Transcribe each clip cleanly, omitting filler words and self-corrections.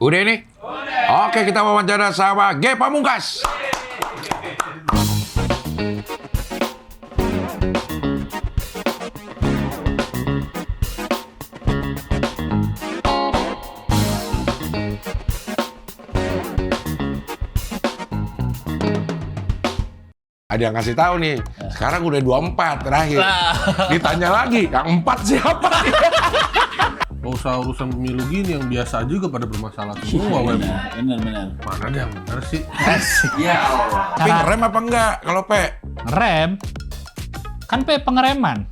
Udah ini? Oke, kita wawancara sama Ge Pamungkas. Ada yang kasih tahu nih, sekarang udah 24 terakhir. Ditanya lagi, yang 4 siapa? Gak usah urusan pemilu gini, yang biasa juga pada bermasalah semua. Benar. Mana ada yang benar sih? Ya Allah. Tapi ngerem apa enggak kalau Pe? Ngerem? Kan pengereman.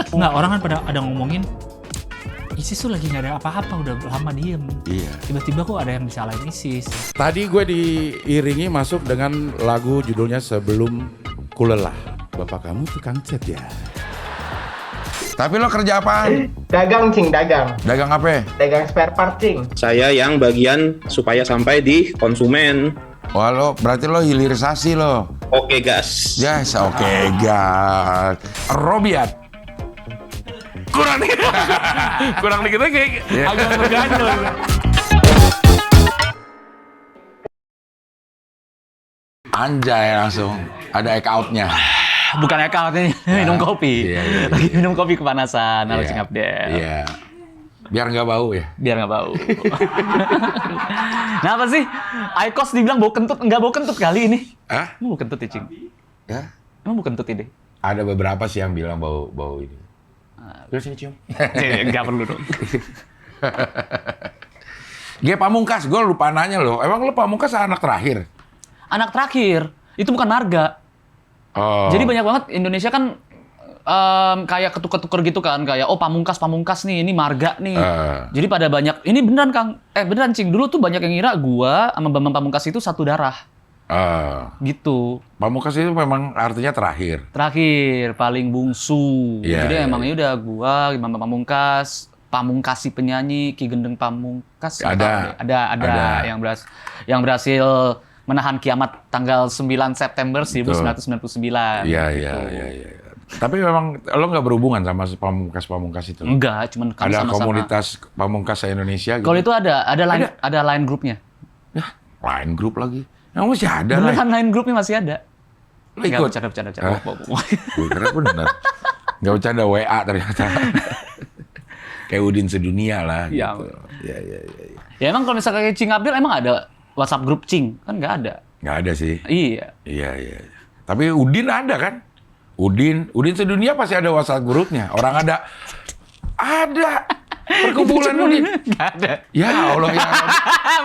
Nggak, orang kan pada ada ngomongin ISIS tuh lagi nggak ada apa-apa, udah lama diem. Iya. Tiba-tiba kok ada yang disalahin ISIS. Tadi gue diiringi masuk dengan lagu judulnya Sebelum Kulelah. Bapak kamu tukang cat ya? Tapi lo kerja apaan? Dagang, Cing, dagang. Dagang apa? Dagang spare part, Cing. Saya yang bagian supaya sampai di konsumen. Wah lo, berarti lo hilirisasi lo. Oke gas. Yes, oke, gas. Robiat. Kurang dikit lagi. Agak bergandol. Anjay langsung. Ada account-nya. Bukan account-nya, minum kopi. Iya. Lagi minum kopi kepanasan, halo Iya. Cing Abdel. Iya. Biar nggak bau ya. Biar nggak bau. Nah apa sih? Aikos dibilang bau kentut, nggak bau kentut kali ini. Hah? Emang bau kentut ya, Cing? Ya? Emang bau kentut ini? Ada beberapa sih yang bilang bau ini. Terus sini cium. Nggak perlu dong. Ge Pamungkas, gue lupa nanya lo. Emang lo Pamungkas anak terakhir? Anak terakhir, itu bukan marga. Oh. Jadi banyak banget Indonesia kan kayak ketuker-tuker gitu kan, kayak Pamungkas nih, ini marga nih. Jadi pada banyak, ini beneran Kang, beneran Cing, dulu tuh banyak yang ngira gua sama Bambang Pamungkas itu satu darah. Gitu. Pamungkas itu memang artinya terakhir. Terakhir, paling bungsu. Iya, Jadi iya, emangnya udah gua, Bambang Pamungkas, Pamungkasi penyanyi, Ki Gendeng Pamungkas. Ada. Yang berhasil menahan kiamat tanggal 9 September 1999. Iya. Gitu. Tapi memang lo nggak berhubungan sama Pamungkas itu? Enggak, cuman kami Ada sama-sama. komunitas Pamungkas se-Indonesia gitu? Kalau itu ada line grupnya. Ya, line grup lagi. Yang masih ada lah. Beneran line grupnya masih ada. Lo Enggak, ikut? bercanda. Hah? Gue kira bener. Nggak bercanda WA ternyata. Kayak Udin sedunia lah Ya. gitu. Iya. Ya emang kalau misalnya kayak Cing Abdel emang ada WhatsApp grup Cing? Kan nggak ada. Nggak ada sih. Iya. Iya. Tapi Udin ada kan? Udin sedunia pasti ada WhatsApp grupnya. Orang ada perkumpulan Udin. Nggak ada. Ya Allah ya.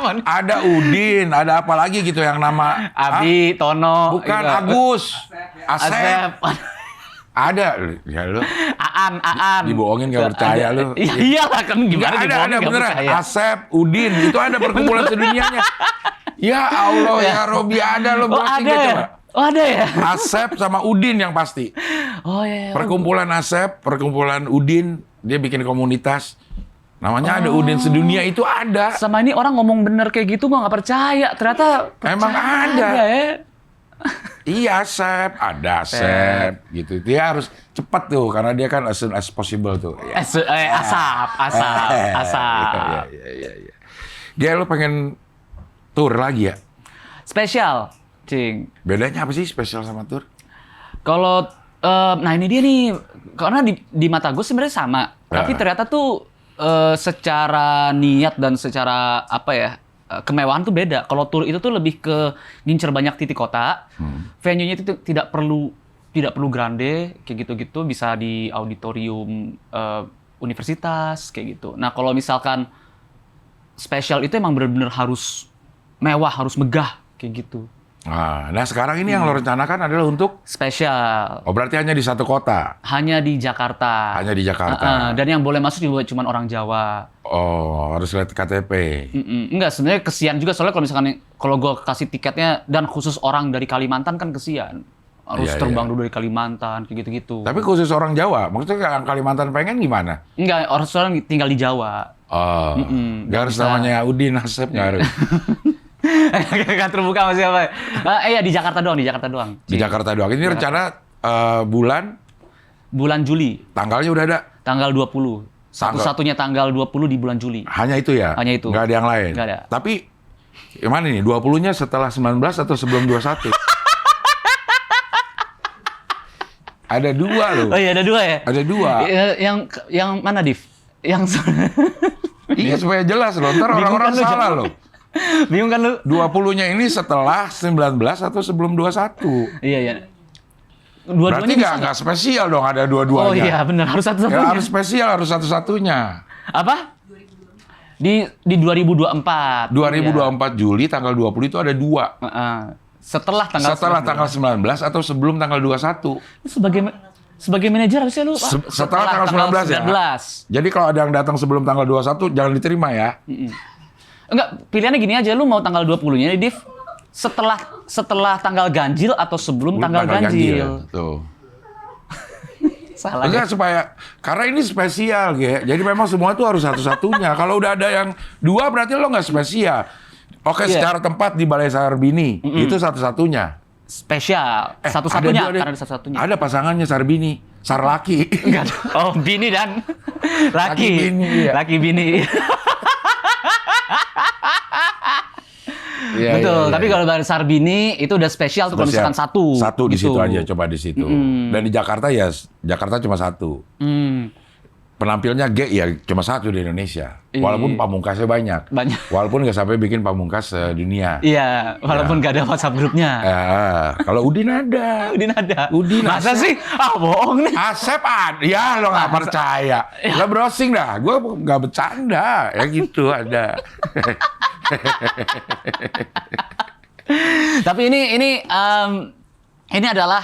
Mon. Ada Udin, ada apa lagi gitu yang nama Abi, Tono. bukan gitu. Agus, Asep. Asep. Ada. Ya lu Aan. dibohongin nggak percaya lu. Iya iyalah kan gimana Nggak ada nggak beneran. percaya. Asep, Udin, itu ada perkumpulan sedunianya. Ya Allah ya Robi ada lo Oh browsing ada deh, ya? coba. Oh ada ya? Asep sama Udin yang pasti. Oh iya. Perkumpulan Asep, perkumpulan Udin, dia bikin komunitas. Namanya ada Udin sedunia itu ada. Sama ini orang ngomong bener kayak gitu gua nggak percaya. Ternyata Emang ada. ya. Iya Asep, ada Asep gitu. Dia harus cepat tuh karena dia kan as soon as possible tuh. Ya. Asap. Iya. Dia lo pengen tour lagi ya? Spesial, Cing. Bedanya apa sih spesial sama tour? Kalau nah ini dia nih, karena di mata gue sebenarnya sama, tapi ternyata tuh secara niat dan secara apa ya kemewahan tuh beda. Kalau tour itu tuh lebih ke ngincer banyak titik kota, venue-nya itu tidak perlu grande kayak gitu-gitu, bisa di auditorium universitas kayak gitu. Nah kalau misalkan spesial itu emang benar-benar harus mewah, harus megah kayak gitu. Nah sekarang ini yang lo rencanakan adalah untuk Spesial. oh berarti hanya di satu kota? Hanya di Jakarta. Hanya di Jakarta. Dan yang boleh masuk juga cuma orang Jawa. Oh harus lihat KTP. Enggak, sebenarnya kesian juga soalnya kalau gue kasih tiketnya dan khusus orang dari Kalimantan kan kesian. Harus Iya, terbang iya. dulu dari Kalimantan kayak gitu-gitu. Tapi khusus orang Jawa, maksudnya yang Kalimantan pengen gimana? Enggak, orang tinggal di Jawa. Oh, Mm-mm, nggak harus bisa. namanya Udin Asep, nggak harus. Gak terbuka sama siapa. Iya di Jakarta doang. Di Jakarta doang. Ini rencana bulan, Bulan Juli, tanggalnya udah ada. tanggal 20. Satu-satunya tanggal 20 di bulan Juli. Hanya itu ya? Hanya itu. Nggak ada yang lain? Nggak ada. Tapi, gimana nih? 20-nya setelah 19 atau sebelum 21? Ada 2 loh. Oh iya, ada 2 ya? Ada 2. Yang mana, Div? Yang Iya, supaya jelas loh. Ntar orang-orang kan lu, salah Jam. loh. bingung kan lu? 20-nya ini setelah 19 atau sebelum 21? Iya, iya. Berarti Dua-duanya bisa nggak spesial dong ada dua-duanya. Oh iya, benar. Harus satu-satunya. Ya, harus spesial, harus satu-satunya. Apa? Di 2024. 2024 Juli tanggal 20 itu ada 2. Iya. Setelah tanggal Setelah tanggal 19 atau sebelum tanggal 21. Sebagai manajer harusnya lu Setelah tanggal 19 ya? 19. Jadi kalau ada yang datang sebelum tanggal 21 jangan diterima ya. Enggak, pilihannya gini aja, lu mau tanggal 20-nya nih, Div. Setelah tanggal ganjil atau sebelum tanggal ganjil. Tuh. Salah. Enggak, supaya karena ini spesial, Ge. Jadi memang semua itu harus satu-satunya. Kalau udah ada yang 2 berarti lo nggak spesial. Oke, Iya. secara tempat di Balai Sarbini itu satu-satunya. Spesial. Satu-satunya ada karena ada satu-satunya. Ada pasangannya Sarbini, Sarlaki. Enggak. Oh, bini dan laki. bini, iya. Laki bini. Iya, Betul. iya, Tapi iya. kalau Balai Sarbini itu udah spesial tuh kalau misalkan satu. Satu di gitu. situ aja, coba di situ. Dan di Jakarta ya, Jakarta cuma 1. Penampilnya G ya cuma 1 di Indonesia. Iya. Walaupun pamungkasnya banyak. Banyak. Walaupun nggak sampai bikin pamungkas dunia. Iya, walaupun nggak ada WhatsApp grupnya. Kalau Udin ada. Udin ada. Udin Masa Asep. sih? Ah, bohong nih. Asep ada. Ya lo nggak percaya. Lo browsing dah. Gue nggak bercanda. Ya gitu ada. Tapi ini adalah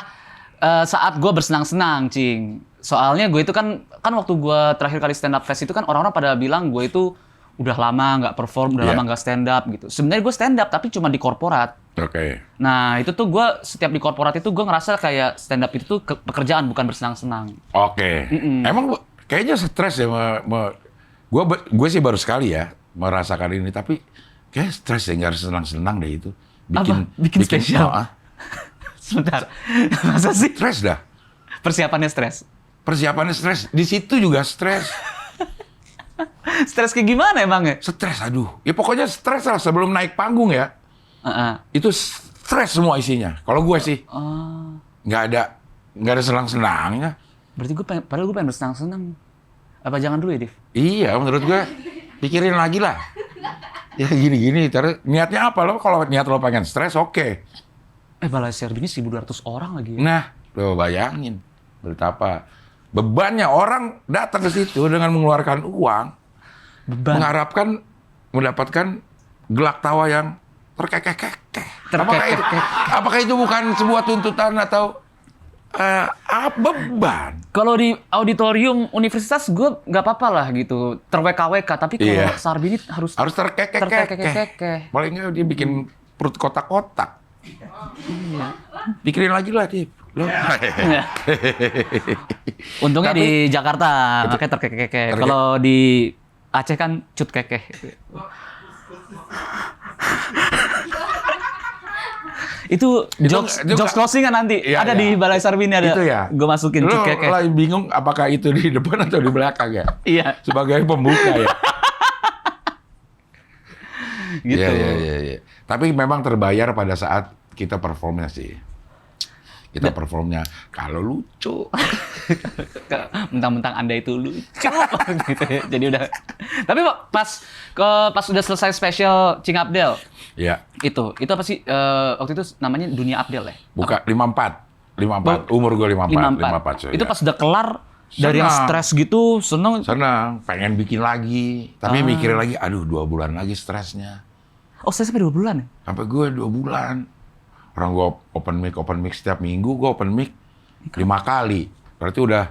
saat gue bersenang-senang, Cing. Soalnya gue itu kan waktu gue terakhir kali stand up fest itu kan orang-orang pada bilang gue itu udah lama nggak perform, udah Iya. lama nggak stand up gitu. Sebenarnya gue stand up tapi cuma di korporat. Oke. Nah itu tuh gue setiap di korporat itu gue ngerasa kayak stand up itu tuh pekerjaan bukan bersenang-senang. Oke. Emang kayaknya stres ya. Gue sih baru sekali ya merasakan ini. Tapi kayak stres ya, nggak harus senang-senang deh itu. Bikin spesial? Sebentar. Masa sih? Stres dah. Persiapannya stres? Persiapannya stres. Di situ juga stres. Stres kayak gimana emangnya? Stres, aduh. Ya pokoknya stres lah sebelum naik panggung ya. Itu stres semua isinya. Kalau gue sih. Nggak ada senang-senangnya. Berarti padahal gue pengen bersenang-senang. Apa jangan dulu ya, Div? Iya, menurut gue pikirin lagi lah. Ya gini-gini, terus niatnya apa lo? Kalau niat lo pengen stres, oke. Balai Sarbini 1.200 orang lagi ya? Nah, lo bayangin betapa bebannya orang datang ke situ dengan mengeluarkan uang, mengharapkan mendapatkan gelak tawa yang terkekeh-kekeh. Apakah itu bukan sebuah tuntutan atau beban? Kalau di auditorium universitas gue nggak apa-apa lah gitu, terwk-wk. Tapi kalau Iya. Sarbini harus Terkekeh-kekeh. terkekeh. Paling nggak dia bikin perut kotak-kotak. Iya. Pikirin lagi lah, Dip. Lo. Untungnya Tapi- di Jakarta makanya terkekeh. Kalau di Aceh kan cut kekeh. Itu jokes juga- closing kan nanti Iya, ada iya. di Balai Sarbini ada. Itu ya. Gue masukin Lo cut kekeh. lagi bingung apakah itu di depan atau di belakang ya? Iya. Sebagai pembuka ya. Gitu. Iya. Tapi memang terbayar pada saat kita performnya sih. Kita performnya kalau lucu. Mentang-mentang Anda itu lucu gitu ya. Jadi udah. Tapi pas udah selesai special Cing Abdel Ya, itu apa sih waktu itu namanya Dunia Abdel ya? buka 54. Umur gue 54. coy, Itu ya. pas udah kelar dari yang Senang. stres gitu, seneng. Senang, pengen bikin lagi. Tapi mikirin lagi, aduh 2 bulan lagi stresnya. Oh, saya sampai 2 bulan ya? Sampai gue 2 bulan. Orang gue open mic setiap minggu, gue open mic 5 kali. Berarti udah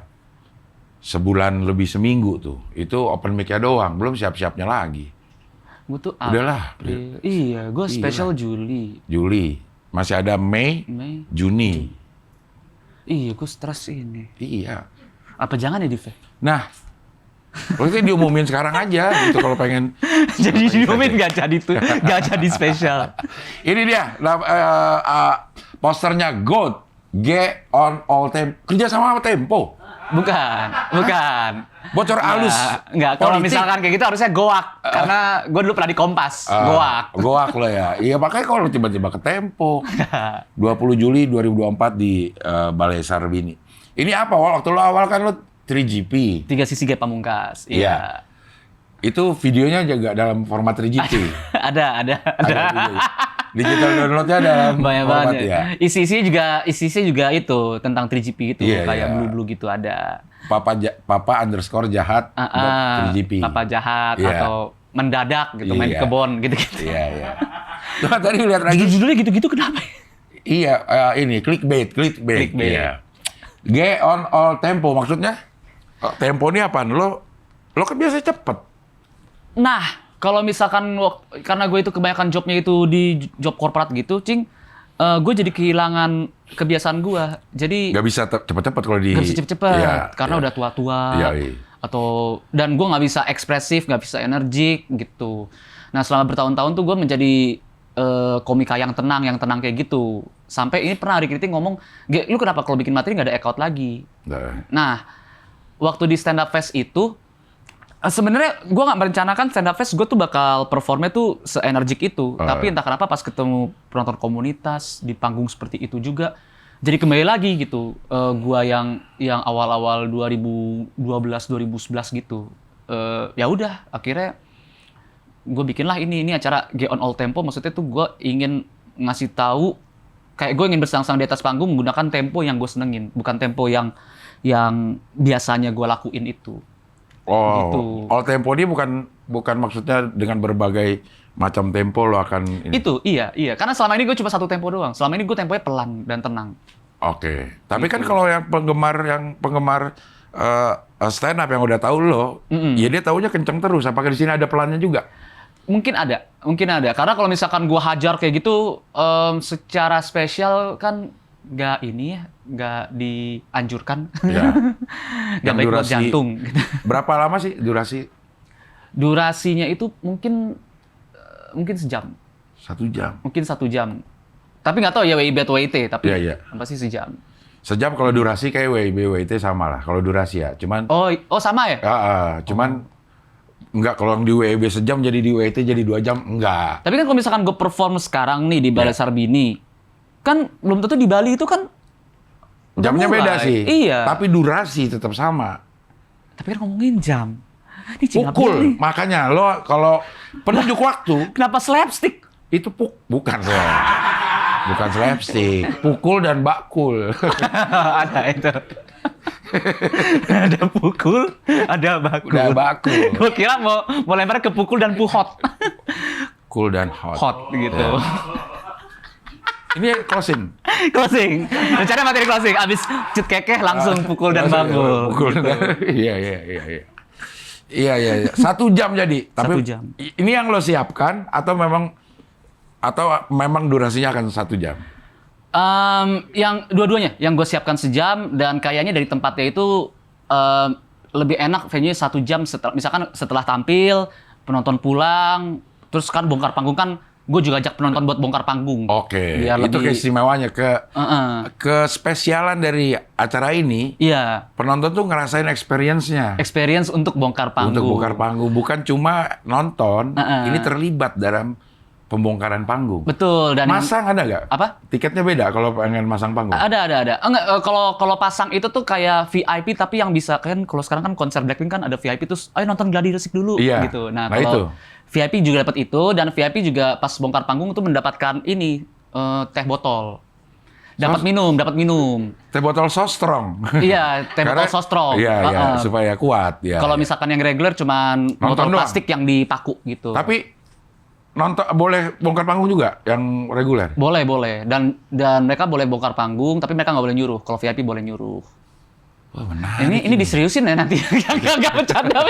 sebulan lebih seminggu tuh. Itu open mic-nya doang, belum siap-siapnya lagi. Gue tuh Udahlah. April. Iya, gue special Juli. Juli, masih ada Mei, Mei. Juni. Iya, gue stres ini. Iya. Apa jangan ya, Div? Nah, berarti diumumin sekarang aja gitu kalau pengen. Jadi diumumin nggak jadi tuh, nggak jadi spesial. Ini dia posternya GOAT, G on all Tempo. Kerja sama Tempo. Bukan. Bocor halus. Enggak, kalau politik. misalkan kayak gitu harusnya goak. Karena gue dulu pernah di Kompas, goak. Goak lo ya. Iya makanya kalau tiba-tiba ke Tempo. 20 Juli 2024 di Balai Sarbini. Ini apa? Waktu lo awal kan lo 3GP. 3 sisi G Pamungkas. Iya. Iya. Itu videonya juga dalam format 3GP. Ada. Ada. Digital downloadnya dalam Banyak format banget. ya. Isi-isi juga itu tentang 3GP gitu, Iya, kayak iya. blue gitu ada. Papa_jahat Ah, ah, 3GP. Papa jahat Iya. atau mendadak gitu main di Iya. kebon gitu-gitu. Iya. Cuma tadi lihat lagi. Judul-judulnya gitu-gitu kenapa? Iya, ini clickbait. Clickbait. Iya. G on all tempo maksudnya tempo ini apaan? Lo kan biasa cepet. Nah, kalau misalkan karena gue itu kebanyakan jobnya itu di job korporat gitu, Cing, gue jadi kehilangan kebiasaan gue. Jadi Gak bisa cepet-cepet kalau di. nggak bisa cepet-cepet Iya, karena iya. udah tua-tua. Iya, iya. Atau dan gue nggak bisa ekspresif, nggak bisa energik gitu. Nah, selama bertahun-tahun tuh gue menjadi komika yang tenang kayak gitu. Sampai ini pernah Ari Kriting ngomong, "Ge, lu kenapa kalau bikin materi nggak ada act out lagi?" Nah, waktu di stand up fest itu sebenarnya gue nggak merencanakan stand up fest gue tuh bakal performnya tuh se-energik itu. Tapi entah kenapa pas ketemu penonton komunitas di panggung seperti itu juga jadi kembali lagi gitu. Gue yang awal-awal 2012 2011 gitu. Ya udah akhirnya gue bikinlah ini acara G on all tempo. Maksudnya tuh gue ingin ngasih tahu kayak gue ingin bersang-sang di atas panggung menggunakan tempo yang gue senengin, bukan tempo yang biasanya gue lakuin itu. Oh, Gitu. all tempo ini bukan maksudnya dengan berbagai macam tempo lo akan ini. Itu iya. Karena selama ini gue cuma satu tempo doang. Selama ini gue temponya pelan dan tenang. Oke. Tapi kan kalau yang penggemar stand up yang udah tahu lo, ya dia taunya kenceng terus. Apakah di sini ada pelannya juga? Mungkin ada. Karena kalau misalkan gue hajar kayak gitu, secara spesial kan nggak dianjurkan. Ya. Nggak baik buat jantung. Berapa lama sih durasi? Durasinya itu mungkin sejam. 1 jam. Mungkin 1 jam. Tapi nggak tahu ya WIB atau WIT, tapi Iya. pasti sejam. Sejam kalau durasi kayak WIB, WIT sama lah. Kalau durasi ya, cuman Oh sama ya? cuman enggak kalau yang di WIB sejam jadi di WIT jadi 2 jam enggak. Tapi kan kalau misalkan gue perform sekarang nih di Balai Iya. Sarbini, kan belum tentu di Bali itu kan udah Jamnya mulai. beda sih. Iya. Tapi durasi tetap sama. Tapi kan ngomongin jam. Ini Cing Abdul nih. Pukul. Makanya lo kalau penunjuk waktu Kenapa slapstick? itu bukan bukan slapstick, pukul dan bakul. Ada itu. Ada pukul, ada bakul. Udah bakul. Gue kira mau lempar ke pukul dan puhot. Cool dan hot. Hot gitu. Ya. Ini closing. Closing. Rencana materi closing. Abis cut kekeh langsung pukul dan bakul. Pukul. Gitu. Iya. Iya. 1 jam jadi. Tapi 1 jam. Ini yang lo siapkan atau memang durasinya akan 1 jam? Yang dua-duanya, yang gue siapkan sejam dan kayaknya dari tempatnya itu lebih enak venue 1 jam setelah tampil, penonton pulang, terus kan bongkar panggung kan gue juga ajak penonton buat bongkar panggung. Oke, Biar itu lebih- keistimewanya kespesialan dari acara ini. Iya, Penonton tuh ngerasain experience-nya experience untuk bongkar panggung. untuk bongkar panggung, bukan cuma nonton. Ini terlibat dalam pembongkaran panggung. Betul dan Masang ada nggak? Apa? Tiketnya beda kalau pengen masang panggung? Ada. Enggak, kalau pasang itu tuh kayak VIP tapi yang bisa kan kalau sekarang kan konser Blackpink kan ada VIP terus ayo nonton Gladi Resik dulu Iya. gitu. Nah, Nah, itu. kalau VIP juga dapat itu dan VIP juga pas bongkar panggung tuh mendapatkan ini teh botol. Dapat minum. Teh botol so strong. Iya, teh botol so strong. Iya, supaya kuat. Ya, Kalau misalkan yang reguler cuman botol doang. plastik yang dipaku gitu. Tapi nonton boleh bongkar panggung juga yang reguler. Boleh. Dan mereka boleh bongkar panggung tapi mereka nggak boleh nyuruh. Kalau VIP boleh nyuruh. Wah, menarik. Ini diseriusin ya nanti. Enggak bercanda.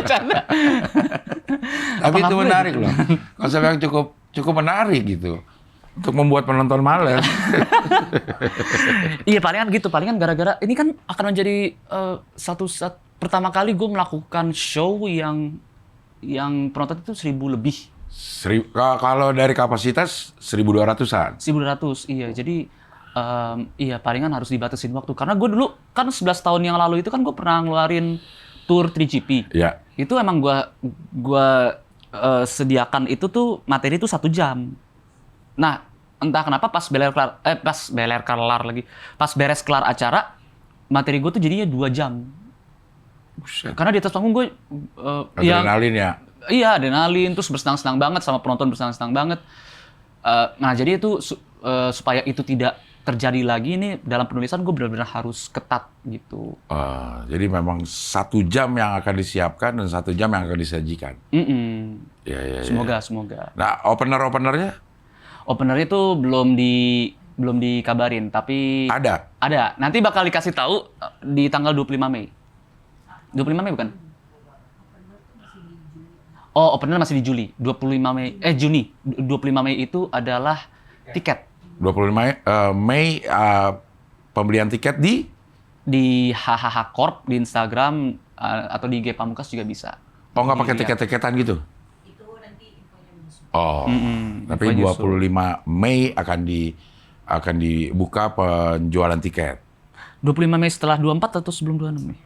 Tapi Apa itu nggak menarik loh. Konsep yang cukup menarik gitu. Untuk membuat penonton males. Iya palingan gitu, palingan gara-gara ini kan akan menjadi saat pertama kali gue melakukan show yang penonton itu 1.000 lebih. Kalau dari kapasitas 1.200-an. 1.200, iya. Jadi Iya, palingan harus dibatasin waktu. Karena gue dulu, kan 11 tahun yang lalu itu kan gue pernah ngeluarin tour 3GP. Ya. Itu emang gue sediakan itu tuh, materi tuh 1 jam. Nah, entah kenapa pas beres kelar acara, materi gue tuh jadinya 2 jam. Buset. Karena di atas panggung gue Adrenalin ya. iya, adrenalin, terus bersenang-senang banget sama penonton, bersenang-senang banget. Nah, jadi itu supaya itu tidak terjadi lagi nih dalam penulisan, gue benar-benar harus ketat gitu. Jadi memang 1 jam yang akan disiapkan dan 1 jam yang akan disajikan. Ya. Semoga. Nah, openernya Openernya tuh belum dikabarin, tapi ada. Nanti bakal dikasih tahu di tanggal 25 Mei. 25 Mei bukan? Oh, opener masih di Juli. 25 Mei. Juni. 25 Mei itu adalah tiket. 25 Mei pembelian tiket Di HHH Corp di Instagram atau di IG Pamungkas juga bisa. Oh, nggak pakai Iya. tiket-tiketan gitu? Itu nanti infonya menyusul. Oh, tapi infonya 25 Mei akan dibuka penjualan tiket. 25 Mei setelah 24 atau sebelum 26 Mei?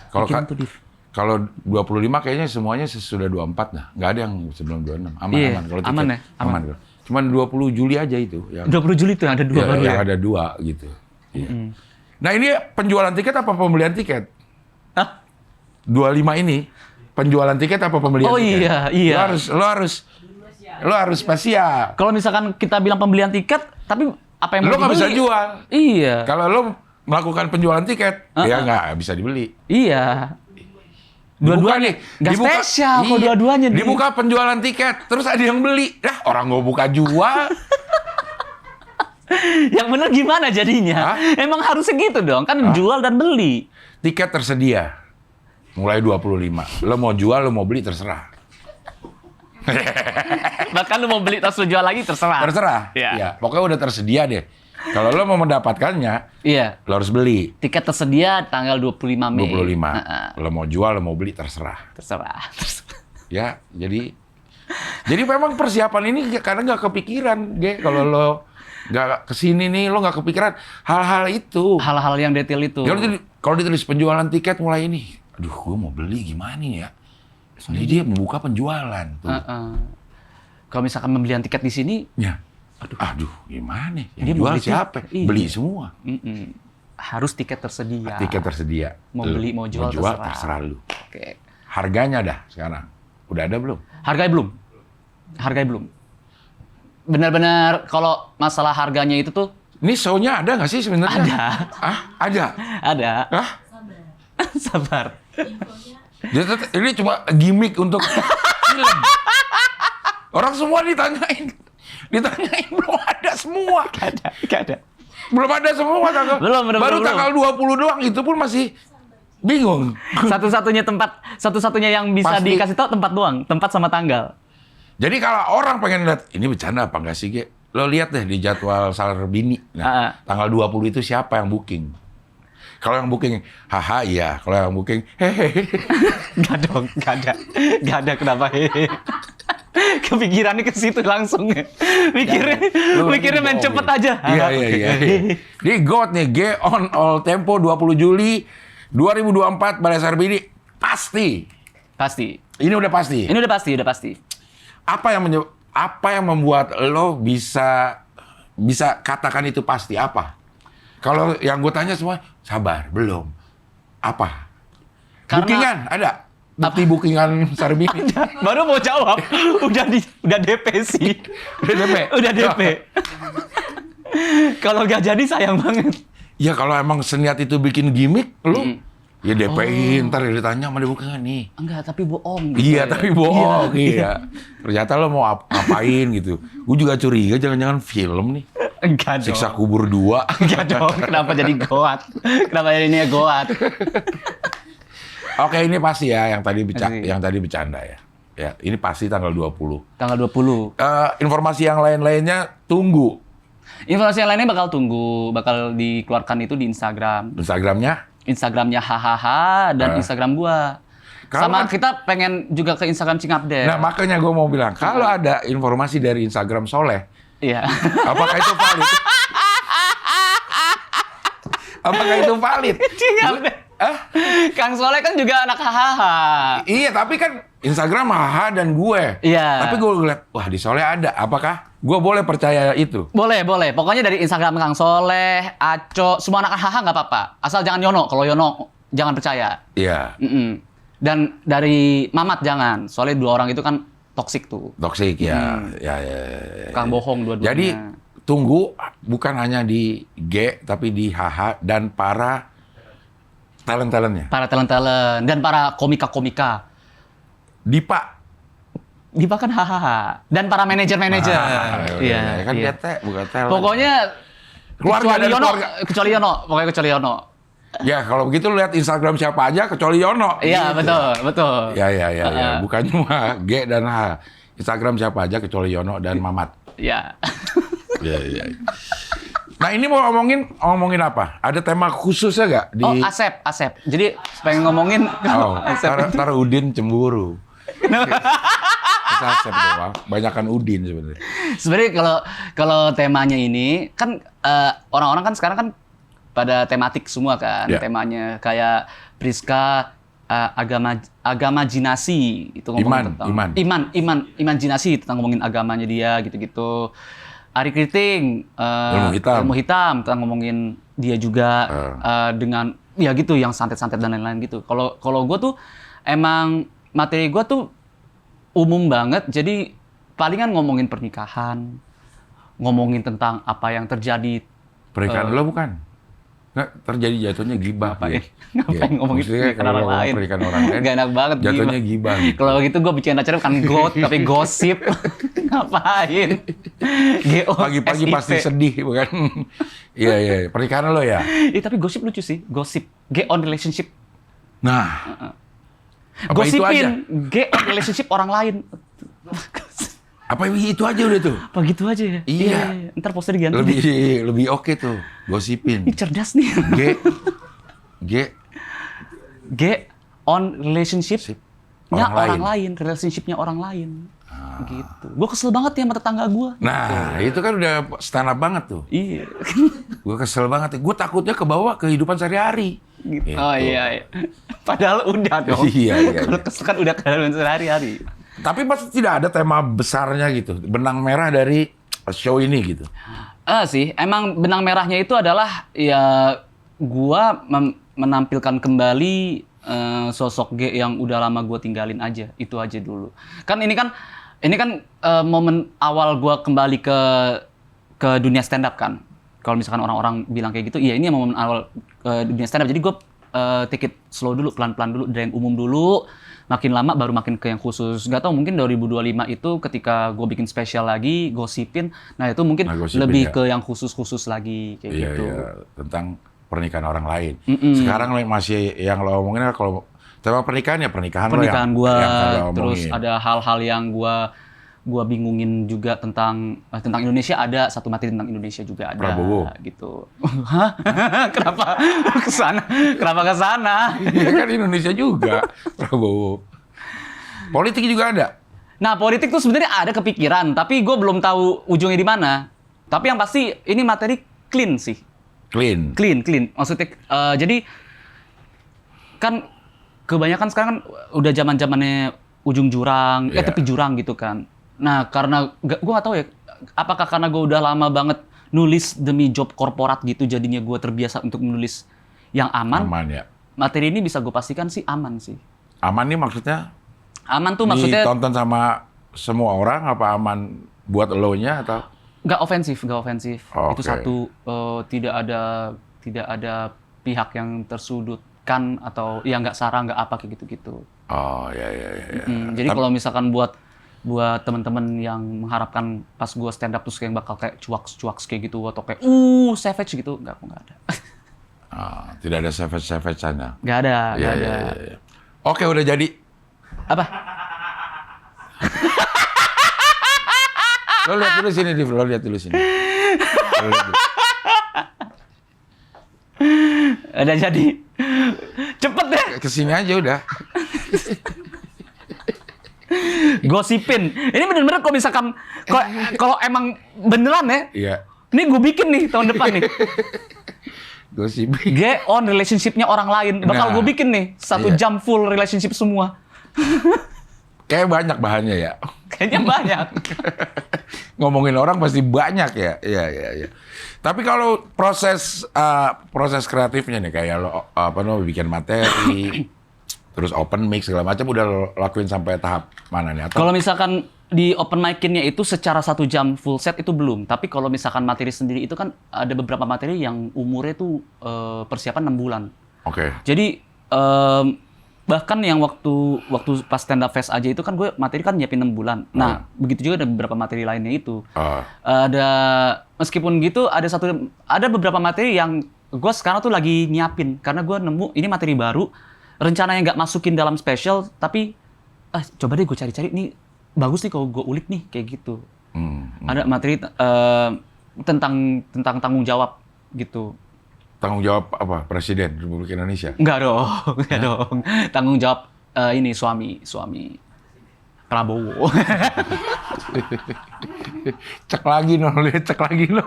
Kalau Bikin tuh, Div. kalau 25 kayaknya semuanya sesudah 24 dah. Nggak ada yang sebelum 26. Aman. Iya, Kalau tiket aman ya, aman. Cuman 20 Juli aja itu. Yang, 20 Juli tuh ada 2 baru yang ya? ada 2 gitu. Iya. Nah, ini penjualan tiket apa pembelian tiket? Hah? 25 ini penjualan tiket apa pembelian Oh, tiket? iya. Lo harus spesial. Kalau misalkan kita bilang pembelian tiket, tapi apa yang Lo mau nggak bisa dibeli? jual. Iya. Kalau lo melakukan penjualan tiket, ya nggak bisa dibeli. Iya. Dibuka Dua-duanya nggak dibuka- spesial kok iya, dua-duanya. Dibuka penjualan tiket, terus ada yang beli. Orang nggak buka jual. Yang bener gimana jadinya? Hah? Emang harusnya gitu dong, kan jual dan beli. Tiket tersedia. Mulai 25. Lo mau jual, lo mau beli, terserah. Bahkan lu mau beli terus lu jual lagi terserah. Terserah. Iya. Ya, pokoknya udah tersedia deh. Kalau lo mau mendapatkannya, Iya. lo harus beli. Tiket tersedia tanggal 25 Mei. 25. Heeh, Lo mau jual, lo mau beli, terserah. terserah. Ya, jadi memang persiapan ini karena nggak kepikiran, Ge. Kalau lo nggak kesini nih, lo nggak kepikiran hal-hal itu. Hal-hal yang detail itu. Kalau ditulis penjualan tiket mulai ini, aduh, gue mau beli gimana ya? Jadi dia membuka penjualan tuh. Heeh. Kalau misalkan pembelian tiket di sini, Ya. Aduh, gimana? Yang Dia mau jual beli siapa? tiket. Iya. Beli semua. harus tiket tersedia. Tiket tersedia. Mau Lu beli, mau jual, terserah. terserah lu. Oke. Harganya dah sekarang. Udah ada belum? Harganya belum. Benar-benar kalau masalah harganya itu tuh Ini show-nya ada nggak sih sebenarnya? ada. Ada. Ada. Hah? Sabar. Ini cuma gimmick untuk film. Orang semua ditanyain belum ada semua. Gak ada. Belum ada semua tanggal. Belum. Baru tanggal 20 doang, itu pun masih bingung. Satu-satunya yang bisa Pasti. dikasih tahu tempat doang, tempat sama tanggal. Jadi kalau orang pengen lihat, ini bercanda apa enggak sih, Ge? Lo lihat deh di jadwal Sarbini. Nah, tanggal 20 itu siapa yang booking? Kalau yang booking, haha iya. Kalau yang booking, hehehe. Gak ada kenapa hehe. Kepikirannya ke situ langsung. Mikirnya main cepet aja. Iya. Di GOAT nih, G on all tempo 20 Juli 2024 Balai Sarbini. Pasti. Pasti. Ini udah pasti. Ini udah pasti. Apa yang membuat lo bisa katakan itu pasti? Apa? Kalau yang gue tanya semua, sabar, belum. Apa? Karena- Bookingan, ada? Bukti bookingan Sarbini. Baru mau jawab, udah DP sih. Udah DP? Udah DP. Kalau nggak jadi sayang banget. Ya kalau emang seniat itu bikin gimmick, lo ya DP-in, ntar ditanya sama dia bookingan nih. Enggak, tapi bohong. Gitu Iya, ya. tapi bohong. Iya. Ternyata lo mau ngapain gitu. Gue juga curiga jangan-jangan film nih. Enggak dong. Siksa kubur 2. Enggak dong. Kenapa jadi goat? Kenapa jadinya goat? Oke, ini pasti ya yang tadi Pasti. yang tadi bercanda ya. Ya, ini pasti tanggal 20. Tanggal 20. Informasi yang lain-lainnya tunggu. Informasi yang lainnya bakal dikeluarkan itu di Instagram. Instagramnya hahaha dan Instagram gua. Kalau Sama kan- kita pengen juga ke Instagram Cingapdel. Nah, makanya gue mau bilang, kalau ada informasi dari Instagram Soleh Iya. Apakah itu valid? Apakah itu valid? Kang Soleh kan juga anak hahaha. Iya, tapi kan Instagram haha dan gue. Iya. Tapi gue ngeliat, wah di Soleh ada. Apakah gue boleh percaya itu? Boleh. Pokoknya dari Instagram Kang Soleh, Aco, semua anak hahaha nggak apa-apa. Asal jangan Yono. Kalau Yono jangan percaya. Iya. Dan dari Mamat jangan. Soalnya dua orang itu kan toksik tuh. Toksik ya. Ya. Kang bohong dua-duanya. Jadi tunggu bukan hanya di G tapi di HH dan para talent-talentnya. Para talent-talent dan para komika-komika. Dipa. Dipa kan hahaha. Dan para manajer-manajer. Iya. Kan dia bukan talent. Pokoknya Keluarga dan keluarga. Kecuali Yono. Pokoknya kecuali Yono. Ya kalau begitu lu lihat Instagram siapa aja kecuali Yono. Iya, Gitu. betul. Ya. Bukan cuma G dan H. Instagram siapa aja kecuali Yono dan Mamat. Iya. Iya. Nah ini mau ngomongin apa? Ada tema khususnya nggak? Oh, Asep. Jadi pengen ngomongin Asep. Ntar Udin cemburu. Asep doang. Banyakan Udin sebenarnya. Sebenarnya kalau temanya ini kan orang-orang kan sekarang kan pada tematik semua kan, Ya. temanya kayak Priska agama jinasi itu ngomongin tentang imajinasi tentang ngomongin agamanya dia gitu-gitu. Ari Kriting ilmu hitam tentang ngomongin dia juga dengan ya gitu yang santet-santet dan lain-lain gitu. Kalau gue tuh emang materi gue tuh umum banget, jadi palingan ngomongin pernikahan, ngomongin tentang apa yang terjadi. Pernikahan lo bukan? Nggak, terjadi jatuhnya gibah. Ngapain ngomongin pernikahan orang lain? Pernikahan orang lain. Gak enak banget. Jatuhnya gibah. Gitu. Kalau gitu gue bikin acara bukan tapi gosip. Ngapain? Pagi-pagi pasti sedih, bukan? Iya. Pernikahan lo ya? Tapi gosip lucu sih. Gosip. G-on relationship. Nah. Apa itu aja? Gosipin G-on relationship orang lain. Apa itu aja udah tuh? Apa gitu aja ya? Iya. Ntar poster diganti. Lebih oke tuh. Gosipin. Ini cerdas nih. G on relationship orang lain. Relationship-nya orang lain. Gitu. Gue kesel banget ya sama tetangga gue. Nah, itu kan udah stand up banget tuh. Iya. Gue kesel banget. Gue takutnya kebawa kehidupan sehari-hari. Gitu. Gitu. Oh iya. Padahal udah dong. Iya. Kalau kesel kan udah kehidupan sehari-hari. Tapi pasti tidak ada tema besarnya gitu. Benang merah dari show ini gitu. Sih, emang benang merahnya itu adalah ya gua menampilkan kembali sosok G yang udah lama gua tinggalin aja. Itu aja dulu. Kan ini kan momen awal gua kembali ke dunia stand up kan. Kalau misalkan orang-orang bilang kayak gitu, iya ini momen awal ke dunia stand up. Jadi gua take it slow dulu, pelan-pelan dulu, dari yang umum dulu. Makin lama baru makin ke yang khusus. Gak tau mungkin 2025 itu ketika gue bikin spesial lagi, gosipin. Nah itu mungkin lebih ke yang khusus-khusus lagi kayak gitu. Iya, tentang pernikahan orang lain. Sekarang masih yang lo omongin kalau tema pernikahan ya pernikahan lo yang gue. yang Terus ada hal-hal yang gue bingungin juga tentang Indonesia. Ada satu materi tentang Indonesia juga ada. Prabowo. Gitu. Hah? Kenapa kesana? Kenapa kesana? Ya kan Indonesia juga Prabowo. Politik juga ada. Nah politik tuh sebenarnya ada kepikiran, tapi gue belum tahu ujungnya di mana. Tapi yang pasti ini materi clean sih. Clean. Maksudnya jadi kan kebanyakan sekarang kan udah zamannya ujung jurang, tepi jurang gitu kan. Nah, karena gue nggak tahu ya, apakah karena gue udah lama banget nulis demi job korporat gitu, jadinya gue terbiasa untuk menulis yang aman. Aman ya. Materi ini bisa gue pastikan sih aman sih. Aman nih maksudnya? Aman tuh maksudnya ditonton sama semua orang apa aman buat lo-nya atau? Nggak ofensif. Oh, itu satu, tidak ada pihak yang tersudutkan atau ya nggak sarah, nggak apa kayak gitu-gitu. Oh ya. Jadi kalau misalkan buat teman-teman yang mengharapkan pas gue stand up terus kayak bakal kayak cuaks kayak gitu atau kayak savage gitu, nggak ada. Tidak ada savage-savageannya. Nggak ada. Iya. Oke, udah jadi. Apa? Lo lihat dulu sini, Div. Lo lihat dulu sini. Udah jadi. Cepet deh. Kesini aja udah. Gosipin. Ini bener-bener kalau misalkan kalau emang beneran ya, Iya. ini gue bikin nih tahun depan nih. Gosip. Get on relationship-nya orang lain. Bakal Nah, gue bikin nih 1 iya. jam full relationship semua. Kayak banyak bahannya ya. Kayaknya banyak. Ngomongin orang pasti banyak ya. Iya, iya, iya. Tapi kalau proses kreatifnya nih kayak lo bikin materi, terus open mic segala macam udah lo lakuin sampai tahap mana nih? Atau Kalau misalkan di open mic-nya itu secara 1 jam full set itu belum. Tapi kalau misalkan materi sendiri itu kan ada beberapa materi yang umurnya tuh persiapan 6 bulan. Oke. Jadi bahkan yang waktu pas stand up fest aja itu kan gue materi kan nyiapin 6 bulan. Nah, begitu juga ada beberapa materi lainnya itu. Ada meskipun gitu ada beberapa materi yang gue sekarang tuh lagi nyiapin karena gue nemu ini materi baru, rencananya nggak masukin dalam special tapi coba deh gue cari-cari nih bagus nih kalau gue ulik nih kayak gitu. Ada materi tentang tanggung jawab gitu. Tanggung jawab apa? Presiden Republik Indonesia? Enggak dong, enggak dong. Tanggung jawab ini suami Prabowo. Cek lagi no, dia cek lagi no.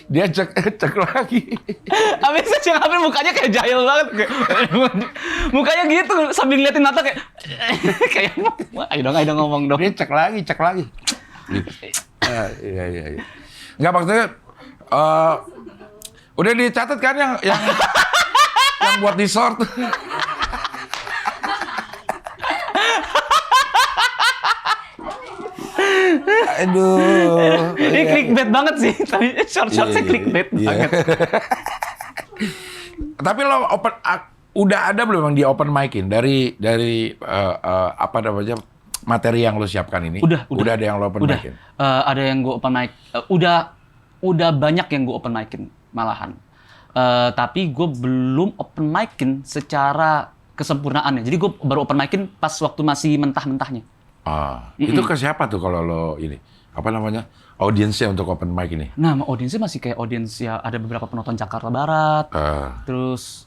Dia cek lagi. Habis itu yang April mukanya kayak jahil banget. Mukanya gitu sambil ngeliatin mata kayak kayak ayo dong ngomong dong. Dia cek lagi. Iya. Nggak maksudnya udah dicatat kan yang buat di short. Aduh. Ini clickbait banget sih, tapi short-shortnya clickbait banget. Tapi lo udah ada belum yang di open mic-in dari apa namanya materi yang lo siapkan ini? Udah ada yang lo open mic-in? Ada yang gue open mic. Udah banyak yang gue open mic-in malahan. Tapi gue belum open mic-in secara kesempurnaannya. Jadi gue baru open mic-in pas waktu masih mentah-mentahnya. Itu ke siapa tuh kalau lo ini? Apa namanya? Audiensnya untuk open mic ini? Nah, audiensnya masih kayak audiens ya ada beberapa penonton Jakarta Barat, terus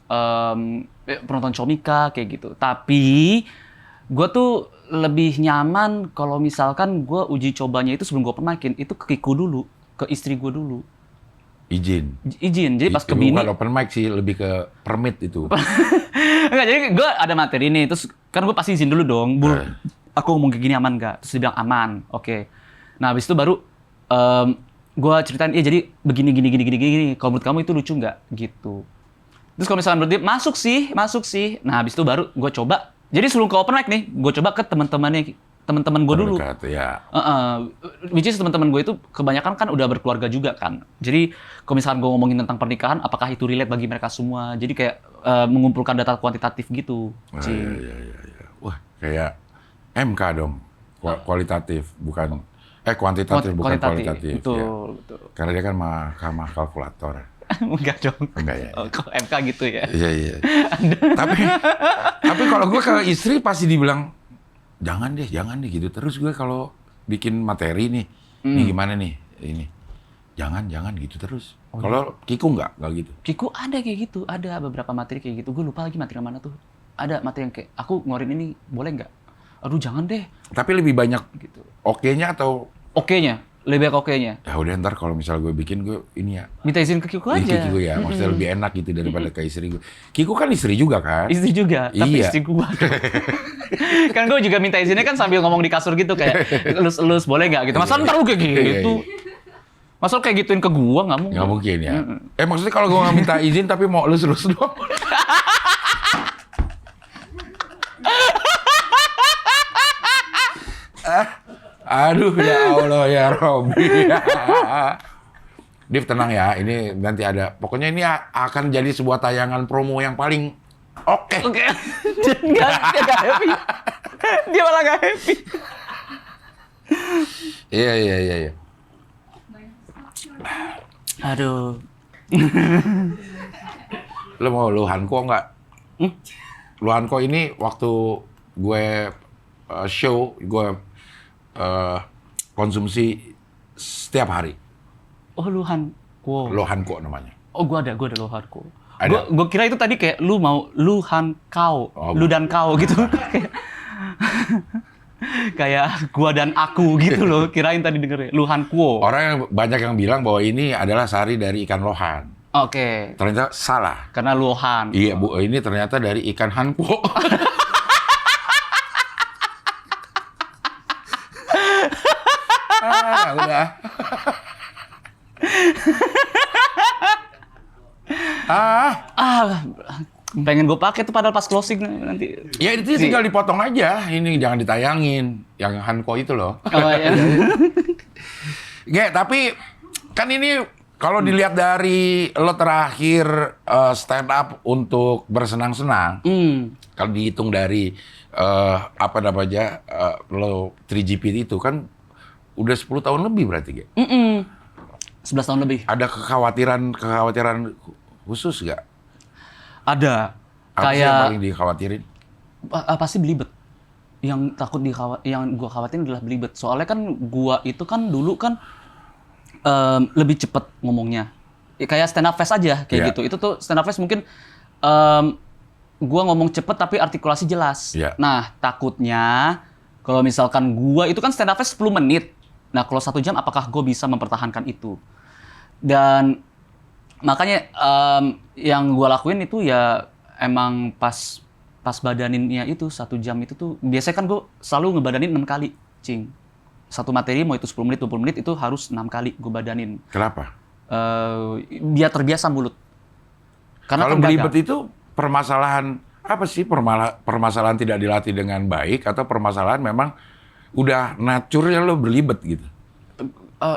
penonton Comika kayak gitu. Tapi gue tuh lebih nyaman kalau misalkan gue uji cobanya itu sebelum gue open mic-in itu ke Kiko dulu, ke istri gue dulu. Izin. Jadi pas ke bini. Bukan open mic sih, lebih ke permit itu. Enggak, jadi gue ada materi ini, terus kan gue pasti izin dulu dong. Aku ngomong kayak gini aman nggak? Terus dia bilang aman, oke. Nah, habis itu baru gue ceritain, jadi begini. Kalau menurut kamu itu lucu nggak? Gitu. Terus kalau misalnya menurut dia, masuk sih. Nah, habis itu baru gue coba. Jadi sebelum ke open mic nih, gue coba ke teman-teman gue dulu. Terdekat, ya. Which is teman-teman gue itu kebanyakan kan udah berkeluarga juga kan. Jadi kalau misalnya gue ngomongin tentang pernikahan, apakah itu relate bagi mereka semua? Jadi kayak mengumpulkan data kuantitatif gitu. Iya. Wah, kayak MK dong. Kualitatif, bukan kuantitatif, bukan kualitatif. Betul. Karena dia kan mahkamah kalkulator. Enggak dong. Enggak ya. Kok MK gitu ya? Iya. Tapi kalau gue ke istri pasti dibilang jangan deh gitu. Terus gue kalau bikin materi nih, ini gimana nih? Ini jangan gitu terus. Kalau Kiku nggak gitu. Kiku ada kayak gitu, ada beberapa materi kayak gitu. Gue lupa lagi materi mana tuh. Ada materi yang kayak aku ngeluarin ini boleh nggak? Aduh jangan deh. Tapi lebih banyak Gitu. oke-nya atau Oke-nya, lebih baik oke-nya. ya udah ntar kalau misal gue bikin gue ini ya. Minta izin ke Kiku Ke aja. Kiku ya, maksudnya lebih enak gitu daripada ke istri gue. Kiku kan istri juga kan? Istri juga, tapi Iya. istri gua. Kan gue juga minta izinnya kan sambil ngomong di kasur gitu kayak elus boleh nggak gitu. Masa ntar lu kayak gitu. Masa lu kayak gituin ke gua nggak mungkin. Nggak mungkin ya. Maksudnya kalau gue nggak minta izin tapi mau elus doang. Aduh ya Allah ya Robby. Div tenang ya, ini nanti ada. Pokoknya ini akan jadi sebuah tayangan promo yang paling oke. Oke. Dia nggak happy. Dia malah nggak happy. Iya. Aduh. Lo mau Luhanko nggak? Luhanko ini waktu gue show, gue konsumsi setiap hari. Oh Luhanko. Luhanko namanya. Oh gua ada Luhanko. Ada? Gua kira itu tadi kayak lu mau Luhankau, Oh, lu dan kau gitu. Kayak Kayak gua dan aku gitu loh. Kirain tadi dengernya. Luhan Kuo. Orang yang banyak yang bilang bahwa ini adalah sari dari ikan lohan. Oke. Ternyata salah. Karena Luhan. Iya, Bu, ini ternyata dari ikan hanpo. Udah. Pengen gue pakai tuh padahal pas closing nanti. Ya itu tinggal dipotong aja. Ini jangan ditayangin. Yang hanpo itu loh. Oh, iya. Tapi kan ini kalau dilihat dari lo terakhir stand up untuk bersenang-senang, kalau dihitung dari apa namanya lo 3GP itu kan udah 10 tahun lebih berarti, Ge? 11 tahun lebih. Ada kekhawatiran khusus nggak? Ada. Apa sih yang Kayak paling dikhawatirin? pasti belibet. Yang gua khawatirin adalah belibet. Soalnya kan gua itu kan dulu kan lebih cepet ngomongnya. Ya, kayak stand up fest aja kayak Iya. gitu. Itu tuh stand up fest mungkin gua ngomong cepet tapi artikulasi jelas. Iya. Nah, takutnya kalau misalkan gua itu kan stand up fest 10 menit. Nah, kalau 1 jam apakah gua bisa mempertahankan itu? Dan makanya yang gua lakuin itu ya emang pas badaninnya itu 1 jam itu tuh biasanya kan gua selalu ngebadanin 6 kali, Cing. Satu materi mau itu 10 menit, 20 menit itu harus 6 kali gue badanin. Kenapa? Biar terbiasa mulut. Karena Kalau kan gagal. belibet itu permasalahan apa sih? Permasalahan tidak dilatih dengan baik atau permasalahan memang udah naturnya lo berlibet gitu?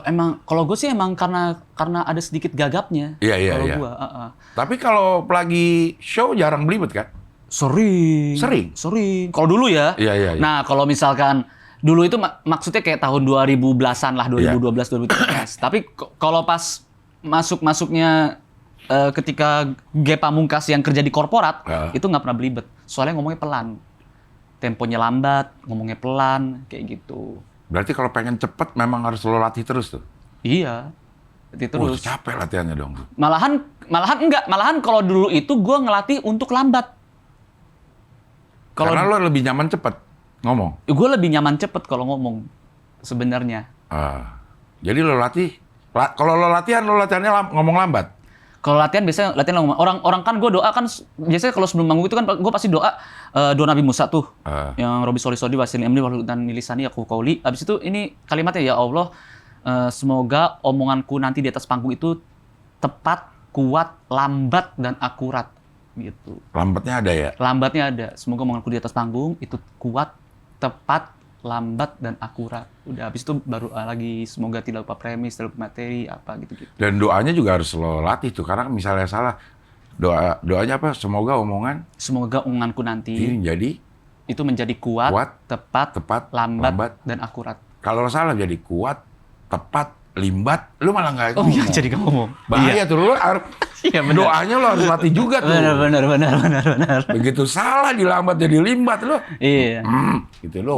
Emang kalau gue sih emang karena ada sedikit gagapnya. Iya, iya, kalau iya. gue. Tapi kalau lagi show jarang belibet kan? Sering. Kalau dulu ya. Iya, iya, iya. Nah kalau misalkan dulu itu maksudnya kayak tahun 2010-an lah, 2012, 2013. Tapi kalau pas masuknya ketika Ge Pamungkas yang kerja di korporat, itu nggak pernah belibet. Soalnya ngomongnya pelan. Temponya lambat, ngomongnya pelan, kayak gitu. Berarti kalau pengen cepet memang harus lo latih terus tuh? Iya. Itu Oh, terus. capek latihannya dong. Malahan enggak. Malahan kalau dulu itu gue ngelatih untuk lambat. Karena lo lebih nyaman cepet ngomong? Gue lebih nyaman cepet kalau ngomong sebenarnya. Jadi lo latih, kalau lo latihannya ngomong lambat? Kalau latihan biasanya ngomong. Orang kan gue doa kan biasanya kalau sebelum manggung itu kan gue pasti doa Nabi Musa tuh. Yang Robi Soli Wasil Amri dan Nilisani aku kauli. Abis itu ini kalimatnya ya Allah semoga omonganku nanti di atas panggung itu tepat, kuat, lambat dan akurat gitu. Lambatnya ada ya? Lambatnya ada. Semoga omonganku di atas panggung itu kuat, tepat, lambat dan akurat. Udah habis itu baru lagi semoga tidak lupa premis, tidak lupa materi apa gitu-gitu. Dan doanya juga harus lo latih tuh, karena misalnya salah doanya apa? Semoga Omonganku nanti ini jadi itu menjadi kuat, tepat, lambat dan akurat. Kalau salah jadi kuat, tepat, limbat, lu malah nggak Oh iya, jadi kamu ngomong. bahaya tuh, lu harus Iya, benar. doanya lo harus latih juga tuh. Benar. Begitu salah dilambat jadi limbat lo. Iya. Gitu lo.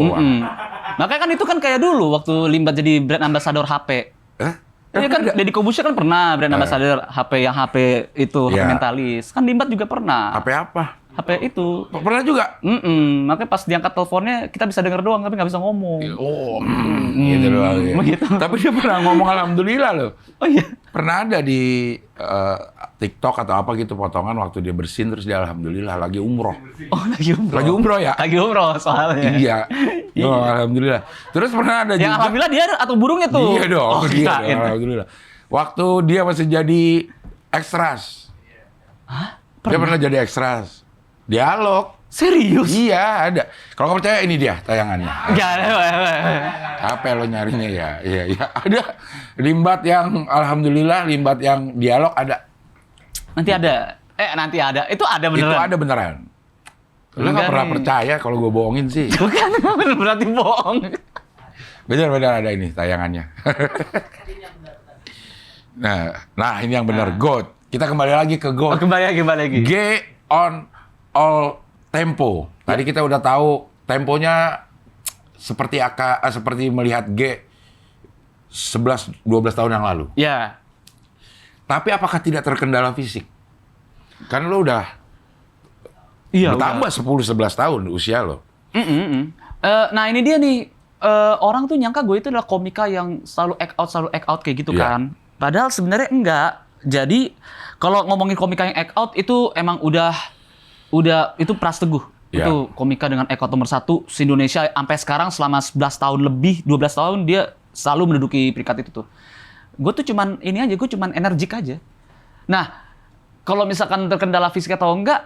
Makanya kan itu kan kayak dulu waktu Limbat jadi brand ambassador HP. Iya kan Deddy Kobusya kan pernah brand ambassador HP yang HP itu HP Iya. mentalis. Kan Limbat juga pernah. Apa? HP itu. Pernah juga? Makanya pas diangkat teleponnya kita bisa denger doang tapi nggak bisa ngomong. Oh, gitu doang. Ya. Begitu. Tapi dia pernah ngomong alhamdulillah loh. Oh iya. Pernah ada di TikTok atau apa gitu potongan waktu dia bersin terus dia alhamdulillah lagi umroh. Oh lagi umroh. Lagi umroh ya? Lagi umroh soalnya. Iya. Oh, alhamdulillah. Terus pernah ada Ya juga. alhamdulillah dia atau burungnya tuh. Iya dong, Oh, iya kirain. dong, alhamdulillah. Waktu dia masih jadi ekstras. Dia pernah jadi ekstras. Dialog. Serius? Iya, ada. Kalau kamu percaya ini dia tayangannya. Ya, Apa lo nyarinya ya? Iya. Ada Limbat yang alhamdulillah, Limbat yang dialog ada. nanti ada. Itu ada beneran. Itu ada beneran. Lo nggak pernah percaya kalau gue bohongin sih. Bukan, berarti bohong. Benar-benar ada ini tayangannya. Nah ini yang benar. GOAT. Kita kembali lagi ke GOAT. Kembali lagi. G on all tempo. Tadi kita udah tahu temponya seperti seperti melihat G 11-12 tahun yang lalu. Ya. Tapi apakah tidak terkendala fisik? Kan lo udah Iya. bertambah 10-11 tahun usia lo. Nah ini dia nih, orang tuh nyangka gue itu adalah komika yang selalu act out kayak gitu Iya. kan. Padahal sebenarnya enggak. Jadi kalau ngomongin komika yang act out itu emang udah itu Pras Teguh. Iya. Itu komika dengan act out nomor 1 se-Indonesia sampai sekarang selama 11 tahun lebih, 12 tahun dia selalu menduduki peringkat itu tuh. Gue tuh cuman ini aja, gue cuman energik aja. Nah, kalau misalkan terkendala fisik atau enggak,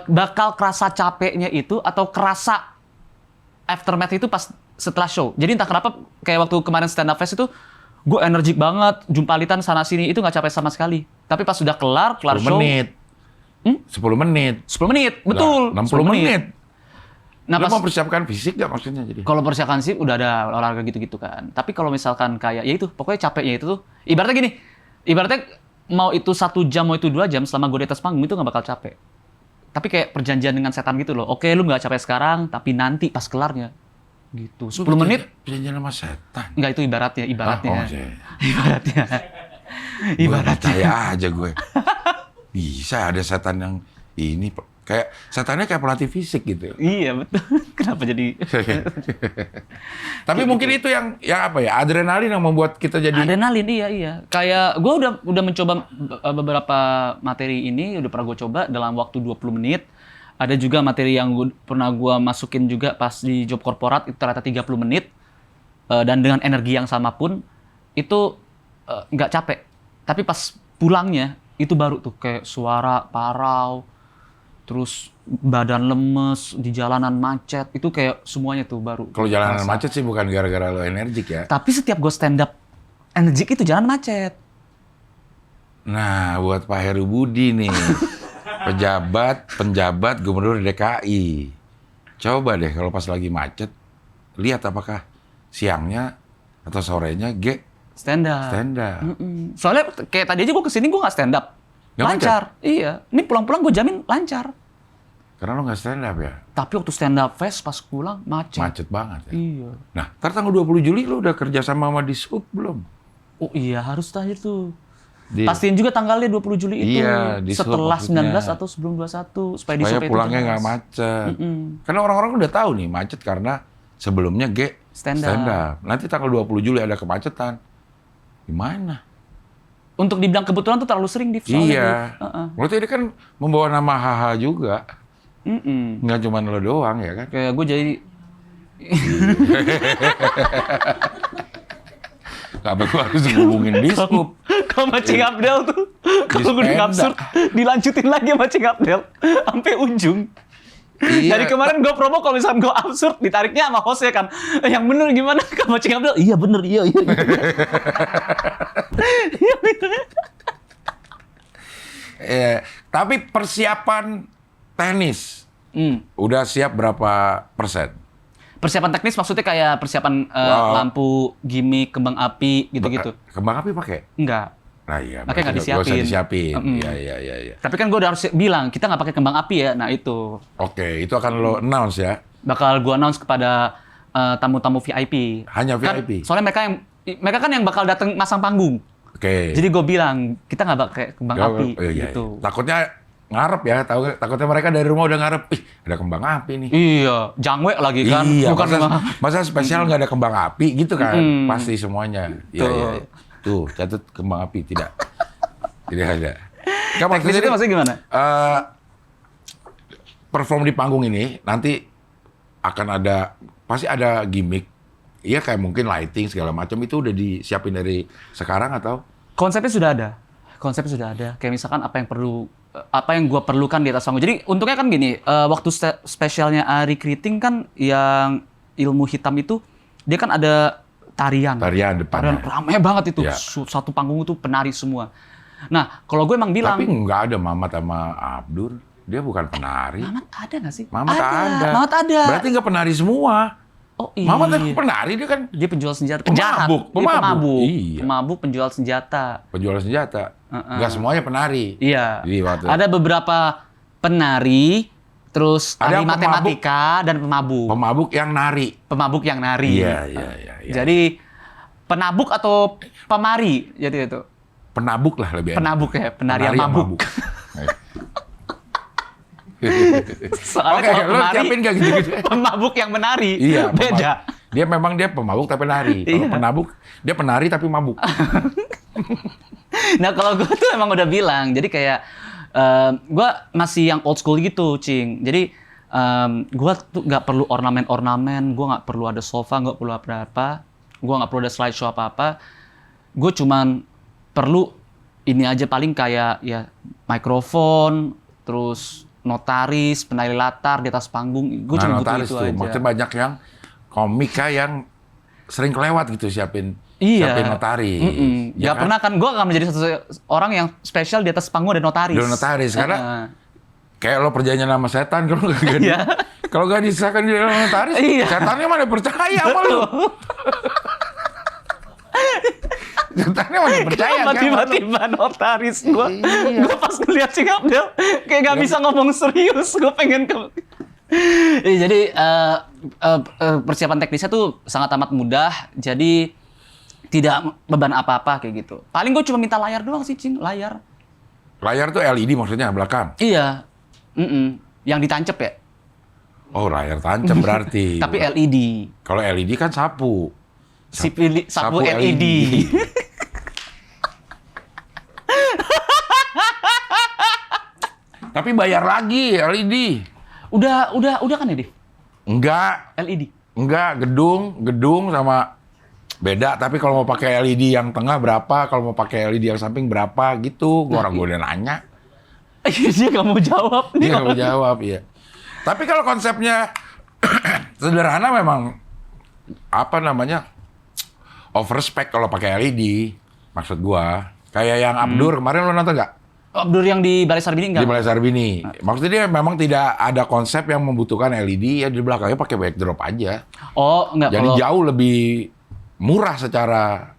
bakal kerasa capeknya itu atau kerasa aftermath itu pas setelah show. Jadi entah kenapa kayak waktu kemarin stand up fest itu gue energik banget, jumpalitan sana sini itu nggak capek sama sekali. Tapi pas sudah kelar 10 show, menit. 10 menit. 10 menit, betul. Lah, 60 menit. Nah, Lu pas mau persiapkan fisik gak maksudnya jadi? kalau persiapan sih udah ada olahraga gitu-gitu kan. Tapi kalau misalkan kayak ya itu, pokoknya capeknya itu tuh ibaratnya gini. Ibaratnya mau itu 1 jam mau itu 2 jam selama gue di atas panggung itu nggak bakal capek. Tapi kayak perjanjian dengan setan gitu loh. Oke, lu nggak capek sekarang, tapi nanti pas kelarnya gitu. 10 menit Perjanjian sama setan. nggak itu ibaratnya. Oh, iya. Ibaratnya. Ibaratnya. Percaya aja gue. Bisa ada setan yang ini kayak setannya kayak pelatih fisik gitu. Iya, betul. Kenapa jadi Tapi mungkin itu yang apa ya? Adrenalin yang membuat kita jadi adrenalin, iya. Kayak gue udah mencoba beberapa materi ini, udah pernah gue coba dalam waktu 20 menit. Ada juga materi yang pernah gue masukin juga pas di job korporat, itu ternyata 30 menit. Dan dengan energi yang sama pun, itu nggak capek. Tapi pas pulangnya, itu baru tuh kayak suara parau, terus badan lemes, di jalanan macet, itu kayak semuanya tuh baru. kalau jalanan kerasa. macet sih bukan gara-gara lo energik ya. Tapi setiap gue stand up energik itu jalan macet. Nah, buat Pak Heru Budi nih, penjabat gubernur DKI. Coba deh kalau pas lagi macet, lihat apakah siangnya atau sorenya Stand up. stand up. Soalnya kayak tadi aja gue kesini gue nggak stand up. Nggak Lancar. Iya. Ini pulang-pulang gue jamin lancar. Karena lo nggak stand up ya, Tapi waktu stand up fest pas pulang macet. macet banget ya. Iya. Nah, ntar tanggal 20 Juli lo udah kerja sama Dishub belum? Oh iya harus tanya tuh. Di- Pastiin juga tanggalnya 20 Juli itu. Iya, di setelah Sub maksudnya. 19 atau sebelum 21 supaya di Supaya Sub itu pulangnya jelas. nggak macet. Karena orang-orang udah tahu nih macet karena sebelumnya Stand stand up. up. Nanti tanggal 20 Juli ada kemacetan. Gimana? Untuk dibilang kebetulan tuh terlalu sering di Iya. Berarti ini kan membawa nama HH juga. Nggak cuma lo doang ya kan? Kayak gue jadi Kenapa gue harus ngomongin Dishub? kalau Macing Abdel tuh kalau gue sepeda. absurd dilanjutin lagi sama Macing Abdel sampai ujung. Iya. Dari kemarin gue promo kalau misalkan gue absurd ditariknya sama hostnya kan. Yang bener gimana kalau Macing Abdel? Iya bener, iya. Tapi persiapan tenis udah siap berapa persen? Persiapan teknis maksudnya kayak persiapan Wow. lampu, gimmick, kembang api gitu-gitu. Kembang api pakai? Enggak. Nah iya. Makanya nggak nggak usah disiapin. disiapin. Iya. Tapi kan gue udah harus bilang kita nggak pakai kembang api ya. Nah itu Oke, itu akan lo announce ya. bakal gue announce kepada tamu-tamu VIP. Hanya Kan, VIP? soalnya mereka kan yang bakal datang masang panggung. Oke. Jadi gue bilang kita nggak pakai kembang api Iya. gitu. Takutnya ngarep ya, takutnya mereka dari rumah udah ngarep. Ih, ada kembang api nih. Iya, jangwe lagi kan. Iya, Bukan masa spesial nggak ada kembang api gitu kan? Pasti semuanya. Iya. Tuh, catat kembang api tidak. Tidak ada. Nggak, teknis itu maksudnya gimana? Perform di panggung ini nanti akan pasti ada gimmick. Iya kayak mungkin lighting segala macam itu udah disiapin dari sekarang atau? Konsepnya sudah ada. Kayak misalkan apa yang gua perlukan di atas panggung. Jadi untungnya kan gini, waktu spesialnya Ari Kriting kan yang ilmu hitam itu dia kan ada tarian Depannya. rame banget itu. Ya. Satu panggung itu penari semua. Nah, kalau gue emang bilang Tapi nggak ada Mamat sama Abdur. Dia bukan penari. Mamat ada nggak sih? Mamat ada. Mamat ada. Berarti nggak penari semua. Oh iya. Mamat kan penari, dia kan Dia penjual senjata. Pemabuk. Dia pemabuk. Iya. Pemabuk penjual senjata. penjual senjata. Nggak semuanya penari. Iya. Jadi waktu Ada beberapa penari, terus Ada ahli yang matematika dan pemabuk. pemabuk yang nari. Pemabuk yang nari. Iya. Jadi penabuk atau pemari jadi itu. Penabuk lah lebih enak. Penabuk ya, penari yang Penari mabuk. Soalnya Oke, kalau lo penari, siapin gak gitu-gitu? pemabuk yang menari, Iya, beda. Dia pemabuk tapi nari. Kalau Iya. penabuk, dia penari tapi mabuk. Nah kalau gue tuh emang udah bilang, jadi kayak gue masih yang old school gitu, Cing. Jadi gue tuh nggak perlu ornamen-ornamen, gue nggak perlu ada sofa, nggak perlu apa-apa, gue nggak perlu ada slideshow apa-apa. Gue cuman perlu ini aja paling kayak ya mikrofon, terus notaris, penari latar di atas panggung. Gue cuma butuh notaris itu tuh, aja. maksudnya banyak yang komika yang sering kelewat gitu siapin notaris. Gak pernah kan, gue akan menjadi satu orang yang spesial di atas panggung ada notaris. Ada notaris, karena kayak lo perjanjian sama setan, kalau nggak Iya. kalau nggak disahkan di dalam notaris, Iya. setannya mana percaya sama lo. Setannya mana percaya Kenapa kan? tiba-tiba notaris gue? Iya. Gue pas ngeliat si Abdel kayak gak bisa ngomong serius. Gue pengen ke... Jadi persiapan teknisnya tuh sangat amat mudah. Jadi tidak beban apa-apa kayak gitu. Paling gue cuma minta layar doang sih, Cing. Layar. Layar tuh LED maksudnya belakang. Iya. Yang ditancap ya. Oh, layar tancap berarti. Tapi LED. Kalau LED kan sapu. Sapu LED. Tapi bayar lagi LED. Udah kan ya, Div? Enggak, LED. gedung sama beda. Tapi kalau mau pakai LED yang tengah berapa, kalau mau pakai LED yang samping berapa gitu. Orang gue udah nanya. Dia nggak mau jawab. Dia nggak mau jawab, iya. Tapi kalau konsepnya sederhana memang apa namanya overspec kalau pakai LED. Maksud gua kayak yang Abdur kemarin lo nonton nggak? Abdur yang di Balai Sarbini enggak? Di Balai Sarbini. Maksudnya dia memang tidak ada konsep yang membutuhkan LED, ya di belakangnya pakai backdrop aja. Oh, enggak. Jadi jauh lebih murah secara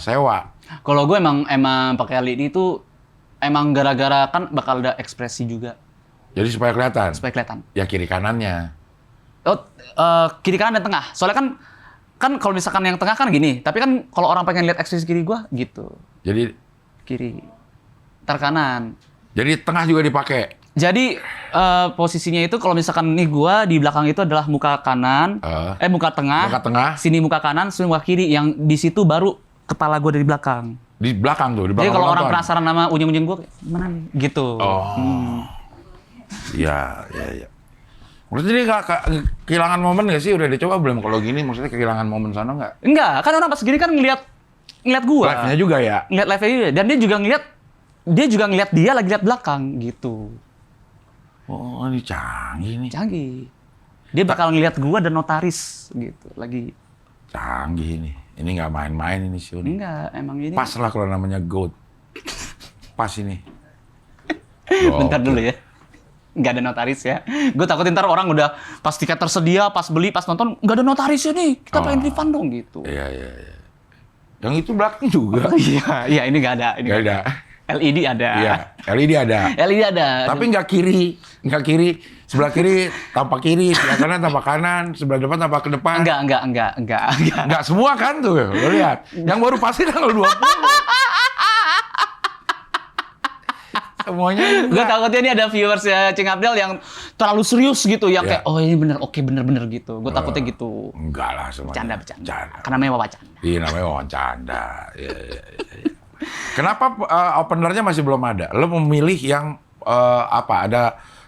sewa. Kalau gue emang pakai LED itu emang gara-gara kan bakal ada ekspresi juga Jadi supaya kelihatan. supaya kelihatan. Ya kiri kanannya. Oh, kiri kanan dan tengah. Soalnya kan kalau misalkan yang tengah kan gini, tapi kan kalau orang pengen lihat ekspresi kiri gue gitu. Jadi Kiri. Ntar kanan. jadi tengah juga dipakai. Jadi posisinya itu kalau misalkan nih gue di belakang itu adalah muka kanan, muka tengah, Muka tengah. sini muka kanan, sini muka kiri, yang di situ baru kepala gue dari belakang. Di belakang tuh, di belakang. Jadi kalau orang penonton. penasaran sama unyeng-unyeng gue, gimana nih? Gitu. Oh. Iya. Maksudnya dia kehilangan momen nggak sih? Udah dicoba belum kalau gini? Maksudnya kehilangan momen sana nggak? Enggak, kan orang pas gini kan ngeliat gue. Live-nya juga ya? Ngeliat live-nya juga. Dan dia juga ngeliat dia lagi liat belakang gitu. Oh, ini canggih nih. Canggih. Dia bakal ngeliat gue dan notaris gitu lagi. Canggih nih. Ini nggak main-main ini sih. Enggak, emang ini. Pas lah kalau namanya GOAT. Pas ini. Bentar dulu ya. Nggak ada notaris ya. Gue takut ntar orang udah pas tiket tersedia, pas beli, pas nonton, nggak ada notarisnya nih. Kita pengen refund dong gitu. Iya. Yang itu belakang juga. Iya, ini nggak ada. Ini Nggak ada. LED ada. Iya, LED ada. LED ada. Tapi nggak kiri. Sebelah kiri tampak kiri, sebelah kanan tampak kanan, sebelah depan tampak ke depan. Enggak. Nggak semua kan tuh, lo lihat. Yang baru pasti tanggal 20. Semuanya Gue enggak. takutnya ini ada viewers ya Cing Abdel yang terlalu serius gitu, yang Iya. kayak oh ini bener, oke bener gitu. Gue takutnya gitu. Enggak lah semuanya. Bercanda. Karena memang wacana. Iya namanya wawancara. Iya. Kenapa openernya masih belum ada? Lo memilih yang apa?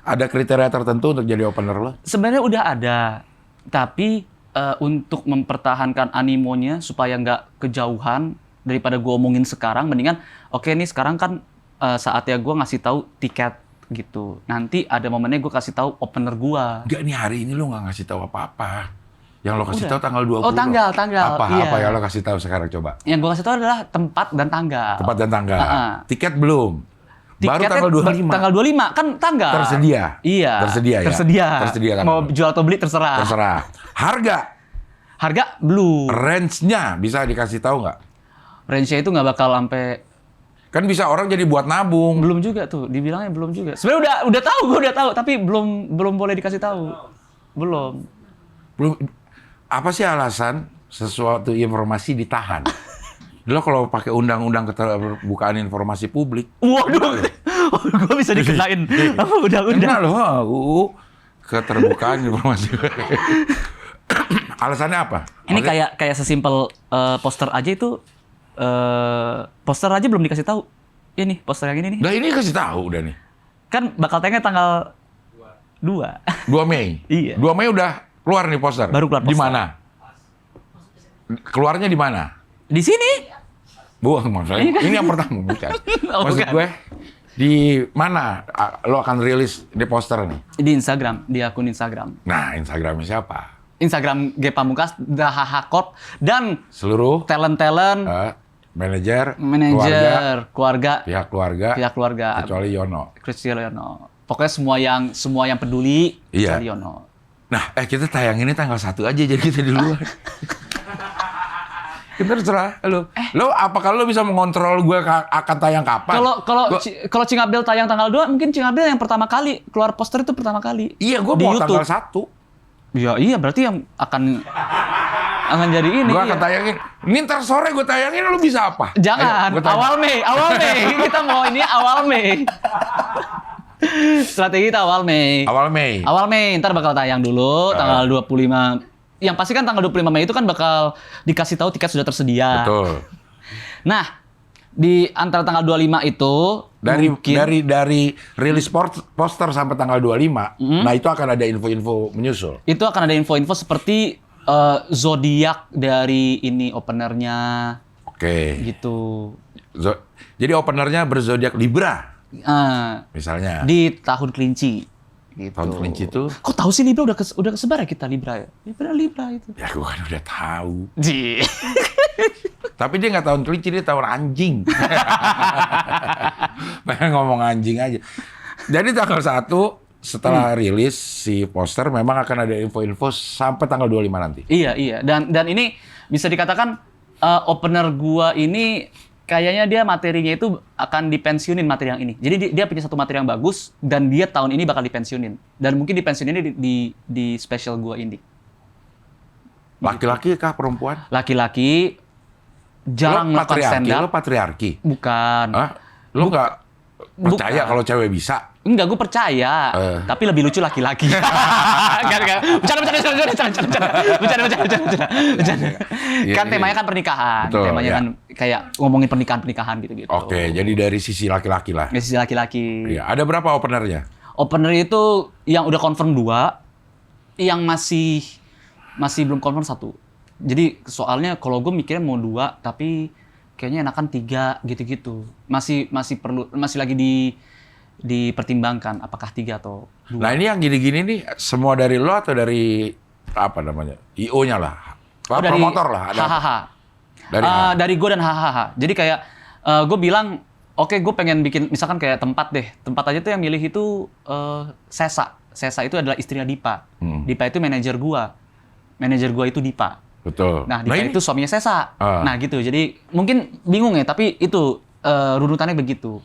Ada kriteria tertentu untuk jadi opener lo? Sebenarnya udah ada, tapi untuk mempertahankan animonya supaya nggak kejauhan daripada gue omongin sekarang, mendingan oke nih sekarang kan saatnya gue ngasih tahu tiket gitu. Nanti ada momennya gue kasih tahu opener gue. Enggak nih hari ini lo nggak ngasih tahu apa-apa. Yang lo kasih tahu tanggal 20. Oh, tanggal. Apa Iya. yang lo kasih tahu sekarang coba? Yang gue kasih tahu adalah tempat dan tanggal. Tempat dan tanggal. Uh-uh. Tiket belum. Baru Tiketnya tanggal 25. Tanggal 25 kan tanggal. Tersedia? Iya. Tersedia ya? Tersedia kan? Mau jual atau beli terserah. Terserah. Harga belum. Range-nya bisa dikasih tahu nggak? Range-nya itu nggak bakal sampai. Kan bisa orang jadi buat nabung. Belum juga tuh, dibilangnya belum juga. Sebenarnya udah tahu, gue udah tahu, tapi belum boleh dikasih tahu. Belum. Apa sih alasan sesuatu informasi ditahan? Lo kalau pakai undang-undang keterbukaan informasi publik, Waduh, Gue bisa dikenain. Udah. Kena loh, keterbukaan informasi. Alasannya apa? Ini kayak sesimpel poster aja itu, poster aja belum dikasih tahu. Ini poster yang ini nih. Nah ini kasih tahu udah nih. Kan bakal tayangnya tanggal 2. 2 Mei. Iya. 2 Mei udah keluar nih poster. Baru keluar Di poster. mana? Keluarnya di mana? Di sini. Maksudnya ini yang pertama bukan. Oh, Maksud bukan. gue di mana lo akan rilis di poster nih? Di Instagram, di akun Instagram. Nah, Instagramnya siapa? Instagram G Pamungkas, The HH Corp, dan Seluruh talent-talent, manajer, keluarga, pihak keluarga, kecuali Yono. Cristiano. Pokoknya semua yang peduli, Iya. kecuali Yono. Nah, kita tayang ini tanggal 1 aja jadi kita di luar. Kita terserah lo. Lo apakah lo bisa mengontrol gue akan tayang kapan? Kalau Cing Abdel tayang tanggal 2, mungkin Cing Abdel yang pertama kali keluar poster itu pertama kali. Iya, gue di mau YouTube. tanggal 1. Iya, berarti yang akan jadi ini. Gue iya. akan tayangin. Ini ntar sore gue tayangin, lo bisa apa? Jangan, Ayo, gua tanya. awal Mei. Kita mau ini awal Mei. Strategi kita awal Mei. Awal Mei. Ntar bakal tayang dulu tanggal 25. Yang pasti kan tanggal 25 Mei itu kan bakal dikasih tahu tiket sudah tersedia. Betul. Nah, di antara tanggal 25 itu mungkin Dari rilis poster sampai tanggal 25, nah itu akan ada info-info menyusul. itu akan ada info-info seperti zodiak dari ini openernya Oke. gitu. Jadi openernya berzodiak Libra, Eh, misalnya. di tahun kelinci. Gitu. Tahun kelinci itu, Kok tahu sih Libra udah kesebar ya kita Libra ya? Libra itu. ya gue kan udah tahu. Ji. Tapi dia nggak tahun kelinci, dia tahun anjing. Pengen ngomong anjing aja. Jadi tanggal 1 setelah rilis si poster memang akan ada info-info sampai tanggal 25 nanti. Iya. Dan ini bisa dikatakan opener gua ini kayaknya dia materinya itu akan dipensiunin materi yang ini. Jadi dia punya satu materi yang bagus dan dia tahun ini bakal dipensiunin. Dan mungkin dipensiuninnya di special gua ini. Laki-laki kah perempuan? Laki-laki jarang melakukan stand up. Lo patriarki? Bukan. Hah? Lo nggak percaya Bukan. kalau cewek bisa? Enggak, gue percaya. Tapi lebih lucu laki-laki. Enggak. Bercanda. Iya, Kan iya. temanya kan pernikahan. Betul, Temanya ya. kan kayak ngomongin pernikahan gitu-gitu. Oke, jadi dari sisi laki-laki lah. Dari sisi laki-laki. Iya, ada berapa openernya? Opener itu yang udah confirm 2, yang masih belum confirm 1. Jadi soalnya kalau gue mikirnya mau 2, tapi kayaknya enakan 3 gitu-gitu. Masih lagi dipertimbangkan apakah 3 atau 2. Nah ini yang gini-gini nih semua dari lo atau dari apa namanya? IO-nya lah. Promotor lah. Ada apa? Hahaha. Dari Dari gue dan hahaha. Jadi kayak gue bilang, oke, gue pengen bikin misalkan kayak tempat deh. Tempat aja tuh yang milih itu Sesa. Sesa itu adalah istrinya Dipa. Dipa itu manajer gue. Manajer gue itu Dipa. Betul. Nah, Dipa ini itu suaminya Sesa. Ah. Nah, gitu. Jadi mungkin bingung ya, tapi itu runutannya begitu.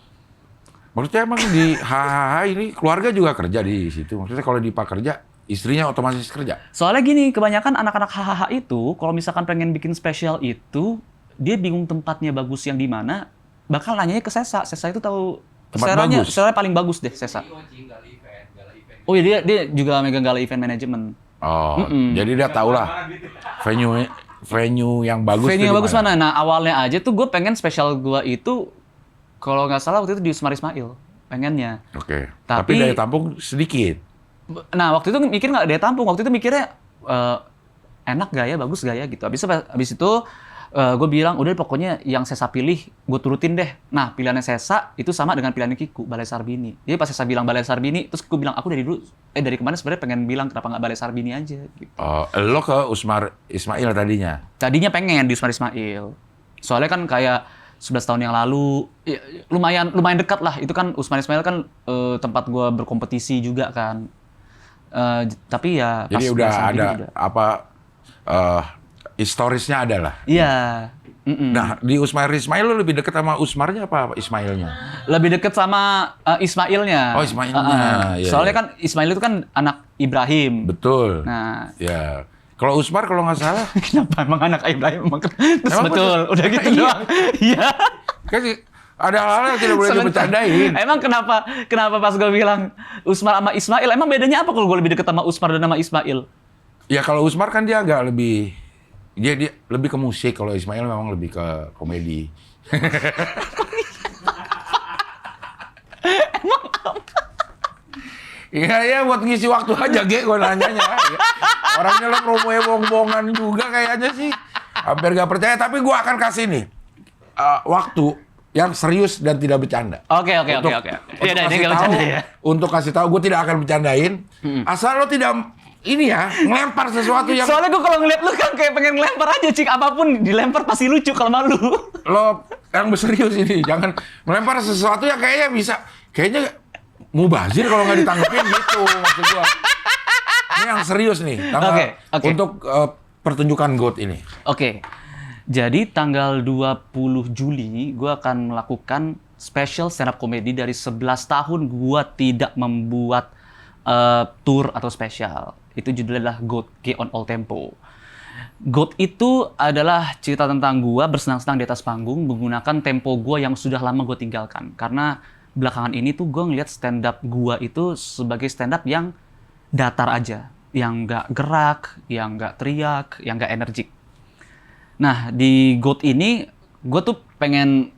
maksudnya emang di HHH ini keluarga juga kerja di situ. Maksudnya kalau Dipa kerja, istrinya otomatis kerja. Soalnya gini, kebanyakan anak-anak hahaha itu kalau misalkan pengen bikin spesial itu, dia bingung tempatnya bagus yang di mana, bakal nanyanya ke Sesa. Sesa itu tahu Tempat selera-nya bagus. paling bagus deh Sesa. Oh iya, dia juga megang gala event management. Oh, jadi dia tahu lah venue yang bagus. Venue tuh yang di bagus mana? Nah, awalnya aja tuh gue pengen spesial gue itu, kalau nggak salah waktu itu di Usmar Ismail, pengennya. Oke. Tapi- Tapi daya tampung sedikit. Nah, waktu itu mikir nggak daya tampung. Waktu itu mikirnya enak gak ya, bagus gak ya gitu. Habis itu gue bilang, udah pokoknya yang Sesa pilih, gue turutin deh. Nah, pilihannya Sesa itu sama dengan pilihannya Kiku, Balai Sarbini. Jadi pas Sesa bilang Balai Sarbini, terus gue bilang, aku dari kemarin sebenarnya pengen bilang kenapa nggak Balai Sarbini aja. Gitu. Lo ke Usmar Ismail tadinya. Tadinya pengen di Usmar Ismail. Soalnya kan kayak 11 tahun yang lalu, ya, lumayan dekat lah. Itu kan Usmar Ismail kan tempat gue berkompetisi juga kan. Tapi ya Jadi pas udah Balai Sarbini ada apa historisnya ada lah. Iya. Mm-mm. Nah, di Usmar Ismail lo lebih dekat sama Usmarnya apa Ismailnya? Lebih deket sama Ismailnya. Oh, Ismailnya. Iya, Soalnya iya. kan Ismail itu kan anak Ibrahim. Betul. Nah, Ya. Kalau Usmar kalau nggak salah kenapa emang anak Ibrahim? Terus Emang betul, betul? udah gitu Iya. doang. Iya. kan Ada hal-hal yang tidak boleh Sebentar. dibercandain. Emang kenapa pas gue bilang Usmar sama Ismail, emang bedanya apa kalau gue lebih deket sama Usmar dan sama Ismail? Ya kalau Usmar kan dia agak lebih, dia lebih ke musik. Kalau Ismail memang lebih ke komedi. Iya ya buat ngisi waktu aja Ge, gue nanyanya. Ya. Orangnya lo promonya bohong-bohongan juga kayaknya sih. Hampir gak percaya, tapi gue akan kasih nih waktu yang serius dan tidak bercanda. Oke. Untuk Iya, ini kasih nggak tahu, bercanda ya. untuk kasih tahu gue tidak akan bercandain. Asal lo tidak ini ya ngelempar sesuatu yang Soalnya gue kalau ngeliat lu kan kayak pengen ngelempar aja, Cik. Apapun dilempar pasti lucu kalau malu. lo yang serius ini. Jangan melempar sesuatu yang kayaknya mubazir kalau nggak ditanggepin gitu maksud gua. Ini yang serius nih. Oke. Untuk pertunjukan GOAT ini. Oke. Jadi tanggal 20 Juli gue akan melakukan special stand up comedy dari 11 tahun gue tidak membuat tour atau spesial. Itu judulnya adalah GOAT, G on All Tempo. GOAT itu adalah cerita tentang gue bersenang-senang di atas panggung menggunakan tempo gue yang sudah lama gue tinggalkan. Karena belakangan ini tuh gue ngeliat stand up gue itu sebagai stand up yang datar aja. Yang nggak gerak, yang nggak teriak, yang nggak energik. Nah, di GOAT ini, gue tuh pengen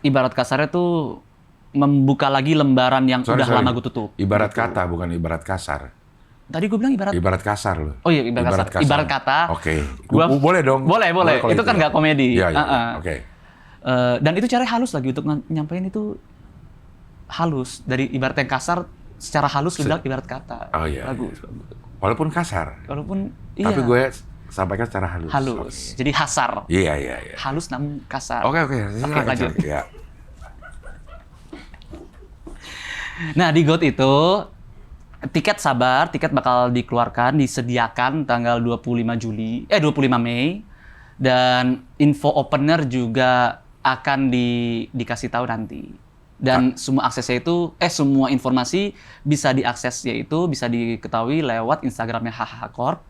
ibarat kasarnya tuh membuka lagi lembaran yang Sorry. lama gue tutup. Ibarat kata bukan ibarat kasar. Tadi gue bilang ibarat... Ibarat kasar loh. Oh iya, ibarat kasar. Ibarat kata. Oke. Boleh Gua- dong. Boleh. kalau Itu kan nggak komedi. Iya. Uh-uh. Oke. Dan itu caranya halus lagi untuk nyampein itu halus. Dari ibarat yang kasar, secara halus lu bilang ibarat kata. Oh iya. Bagus. Walaupun kasar. Walaupun iya. Tapi gue sampaikan secara halus. halus. Oke. Jadi hasar. Iya. Halus namun kasar. Oke. Silakan, lanjut. silakan. Ya. Nah, di GOAT itu tiket bakal dikeluarkan, disediakan tanggal 25 Mei dan info opener juga akan dikasih tahu nanti. Dan semua aksesnya itu semua informasi bisa diakses yaitu bisa diketahui lewat Instagramnya HHH Corp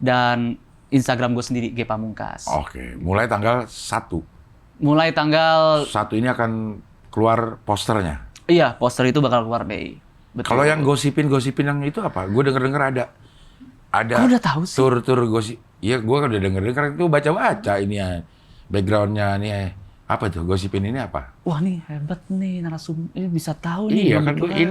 dan Instagram gue sendiri G Pamungkas. Oke. Mulai tanggal 1. Mulai tanggal 1 ini akan keluar posternya. iya, poster itu bakal keluar Mei. Betul. Kalau yang gosipin yang itu apa? Gue denger ada Kok udah tahu sih? tur gosip. Iya, gue kan udah denger itu baca ini ya. Backgroundnya nih apa tuh? Gosipin ini apa? Wah nih hebat nih narasumber, ini bisa tahu nih. Iya belum kan gue kelar.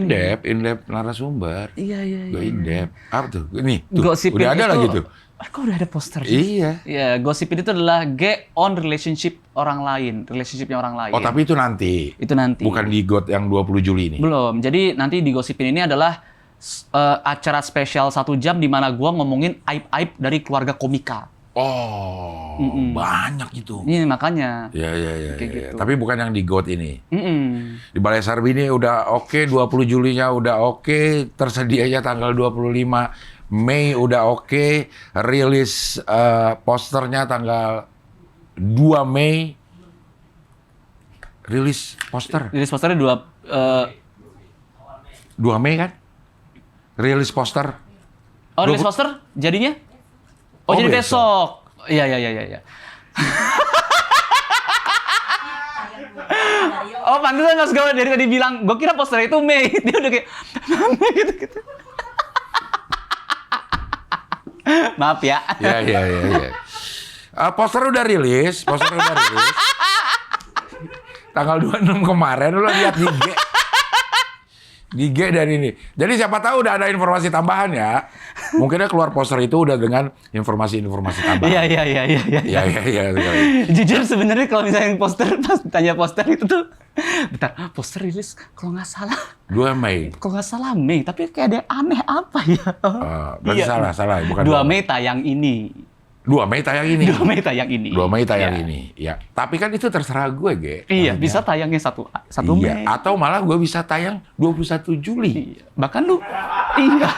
in depth narasumber. Iya. Gue in depth. Apa tuh? Nih, tuh, Gosipin udah ada itu, lagi tuh. Kok udah ada poster? Iya. Iya, gosipin itu adalah G on relationship orang lain, relationshipnya orang lain. Oh, tapi itu nanti. Itu nanti. Bukan di GOAT yang 20 Juli ini. Belum. Jadi nanti di gosipin ini adalah acara spesial 1 jam di mana gua ngomongin aib-aib dari keluarga komika. Oh, banyak itu. Ini makanya. Iya. Kayak Iya. gitu. Tapi bukan yang di GOAT ini. Mm-mm. Di Balai Sarbi ini udah oke, 20 Julinya udah oke, tersedianya tanggal 25 Mei udah oke, rilis posternya tanggal 2 Mei. Rilis poster Rilis posternya 2 Mei kan? Rilis poster. rilis poster jadinya? Oh, Oh, jadi besok. besok. Iya. Oh, pantesan Mas Gawan dari tadi bilang, gue kira poster itu Mei. Dia udah kayak gitu. Maaf ya. Iya. Poster udah rilis. Tanggal 26 kemarin lo lihat di G dan ini. Jadi siapa tahu udah ada informasi tambahan ya. Mungkinnya keluar poster itu udah dengan informasi-informasi tambahan. Iya. Iya. Jujur sebenarnya kalau misalnya poster, pas tanya poster itu tuh, bentar, poster rilis kalau nggak salah 2 Mei. Mei, tapi kayak ada yang aneh apa ya? Berarti Iya. salah. Bukan 2 Mei tayang ini. 2 Mei tayang ini. 2 Mei tayang ini. 2 Mei tayang Iya. ini. Ya. Tapi kan itu terserah gue, Ge. Iya, Maksudnya. bisa tayangnya 1 Iya. Mei. Atau malah gue bisa tayang 21 Juli. Iya. Bahkan lu, iya.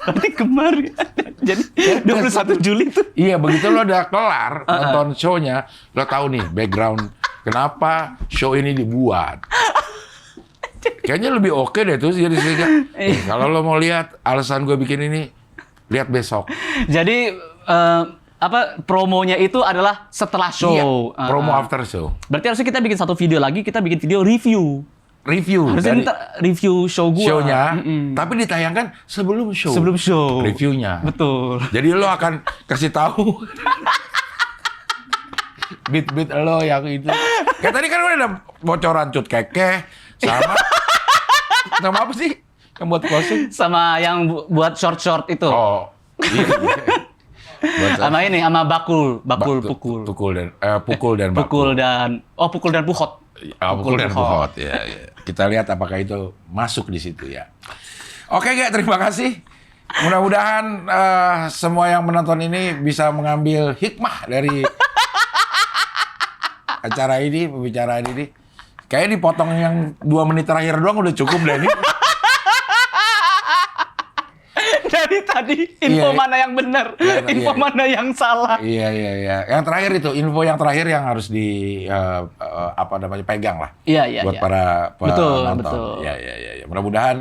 Berarti kemarin. Jadi 21 Juli tuh. Iya, begitu lo udah kelar nonton show-nya, lo tahu nih background kenapa show ini dibuat. Kayaknya lebih oke deh tuh jadi kalau lo mau lihat alasan gue bikin ini, lihat besok. Jadi promonya itu adalah setelah show. Iya, promo Ah. after show. Berarti harusnya kita bikin satu video lagi, kita bikin video review. Review Harusnya dari minta review show gua. show-nya, Mm-mm. tapi ditayangkan sebelum show. Sebelum show. Reviewnya. Betul. Jadi lo akan kasih tahu beat-beat lo yang itu. Kayak tadi kan udah ada bocoran Cut Kekeh sama nama apa sih yang buat closing? Sama yang buat short-short itu. Oh, iya. Buat Sama ini, sama bakul pukul. pukul dan pukul dan bakul. Pukul dan puhot. Pukul dan buhot. Ya, ya. Kita lihat apakah itu masuk di situ ya. Oke, Ge, terima kasih. Mudah-mudahan semua yang menonton ini bisa mengambil hikmah dari acara ini, pembicaraan ini. Kayaknya dipotong yang 2 menit terakhir doang udah cukup deh ini. Dari tadi info Iya. mana yang benar, Iya, info iya. mana yang salah. Iya, iya, iya. Yang terakhir itu, info yang terakhir yang harus pegang lah. Iya, iya, Buat iya. para Betul, penonton. betul. Iya, iya, iya. Mudah-mudahan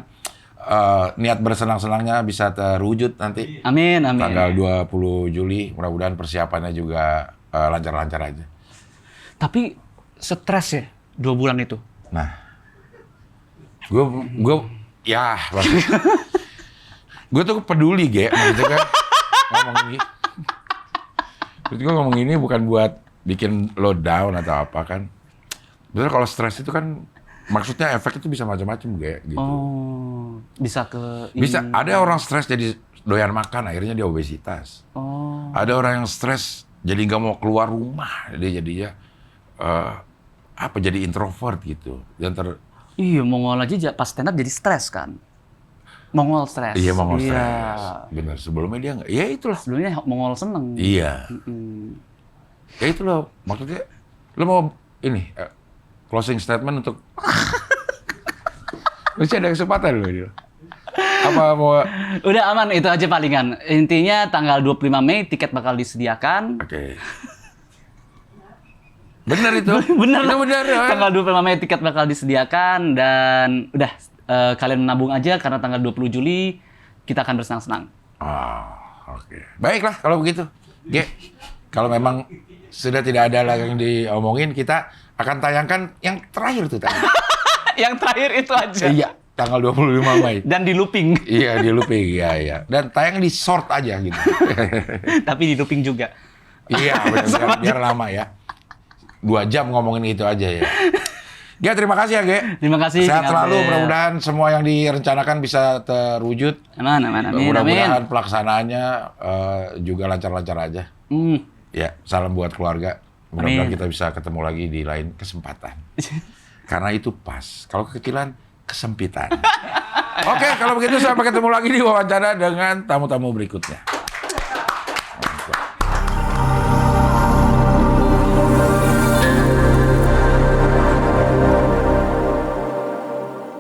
niat bersenang-senangnya bisa terwujud nanti. Amin, amin. Tanggal 20 Juli, mudah-mudahan persiapannya juga lancar-lancar aja. Tapi stres ya 2 bulan itu. Nah, gue ya, gue tuh peduli, Ge, maksudnya kan ngomong ini. Terus gue ngomong ini bukan buat bikin lo down atau apa kan. Bener kalau stres itu kan maksudnya efek itu bisa macam-macam, Ge, gitu. Oh, bisa ke Bisa, ada orang stres jadi doyan makan, akhirnya dia obesitas. Oh. Ada orang yang stres jadi nggak mau keluar rumah, dia jadinya jadi introvert gitu. Dan Iya, Mongol aja pas stand up jadi stres kan. Mongol stres. iya mau Iya. stres. Bener, sebelumnya dia nggak. Ya itulah. Sebelumnya Mongol seneng. Iya. Mm. Ya itu loh, maksudnya lo mau ini closing statement untuk masih ada kesempatan lo ini. Apa mau Udah aman, itu aja palingan. Intinya tanggal 25 Mei tiket bakal disediakan. Oke. Bener itu. Bener. Itu bener. Ya. Tanggal 25 Mei tiket bakal disediakan dan udah kalian menabung aja karena tanggal 20 Juli kita akan bersenang-senang. Oke. Baiklah kalau begitu. Ge, kalau memang sudah tidak ada lagi yang diomongin, kita akan tayangkan yang terakhir tuh tadi. Yang terakhir itu aja. Iya, tanggal 25 Mei. Dan di looping. Iya, di looping. Iya. Dan tayang di short aja gitu. Tapi di looping juga. Iya, biar lama ya. 2 jam ngomongin itu aja ya. Ge, terima kasih ya, Ge. Terima kasih. Sehat Kang selalu, Abel. mudah-mudahan semua yang direncanakan bisa terwujud. Amin, amin, amin. Mudah-mudahan pelaksanaannya juga lancar-lancar aja. Hmm. Ya, salam buat keluarga. Mudah-mudahan Amin. kita bisa ketemu lagi di lain kesempatan. Karena itu pas. Kalau kekecilan, kesempitan. Oke, kalau begitu sampai ketemu lagi di wawancara dengan tamu-tamu berikutnya.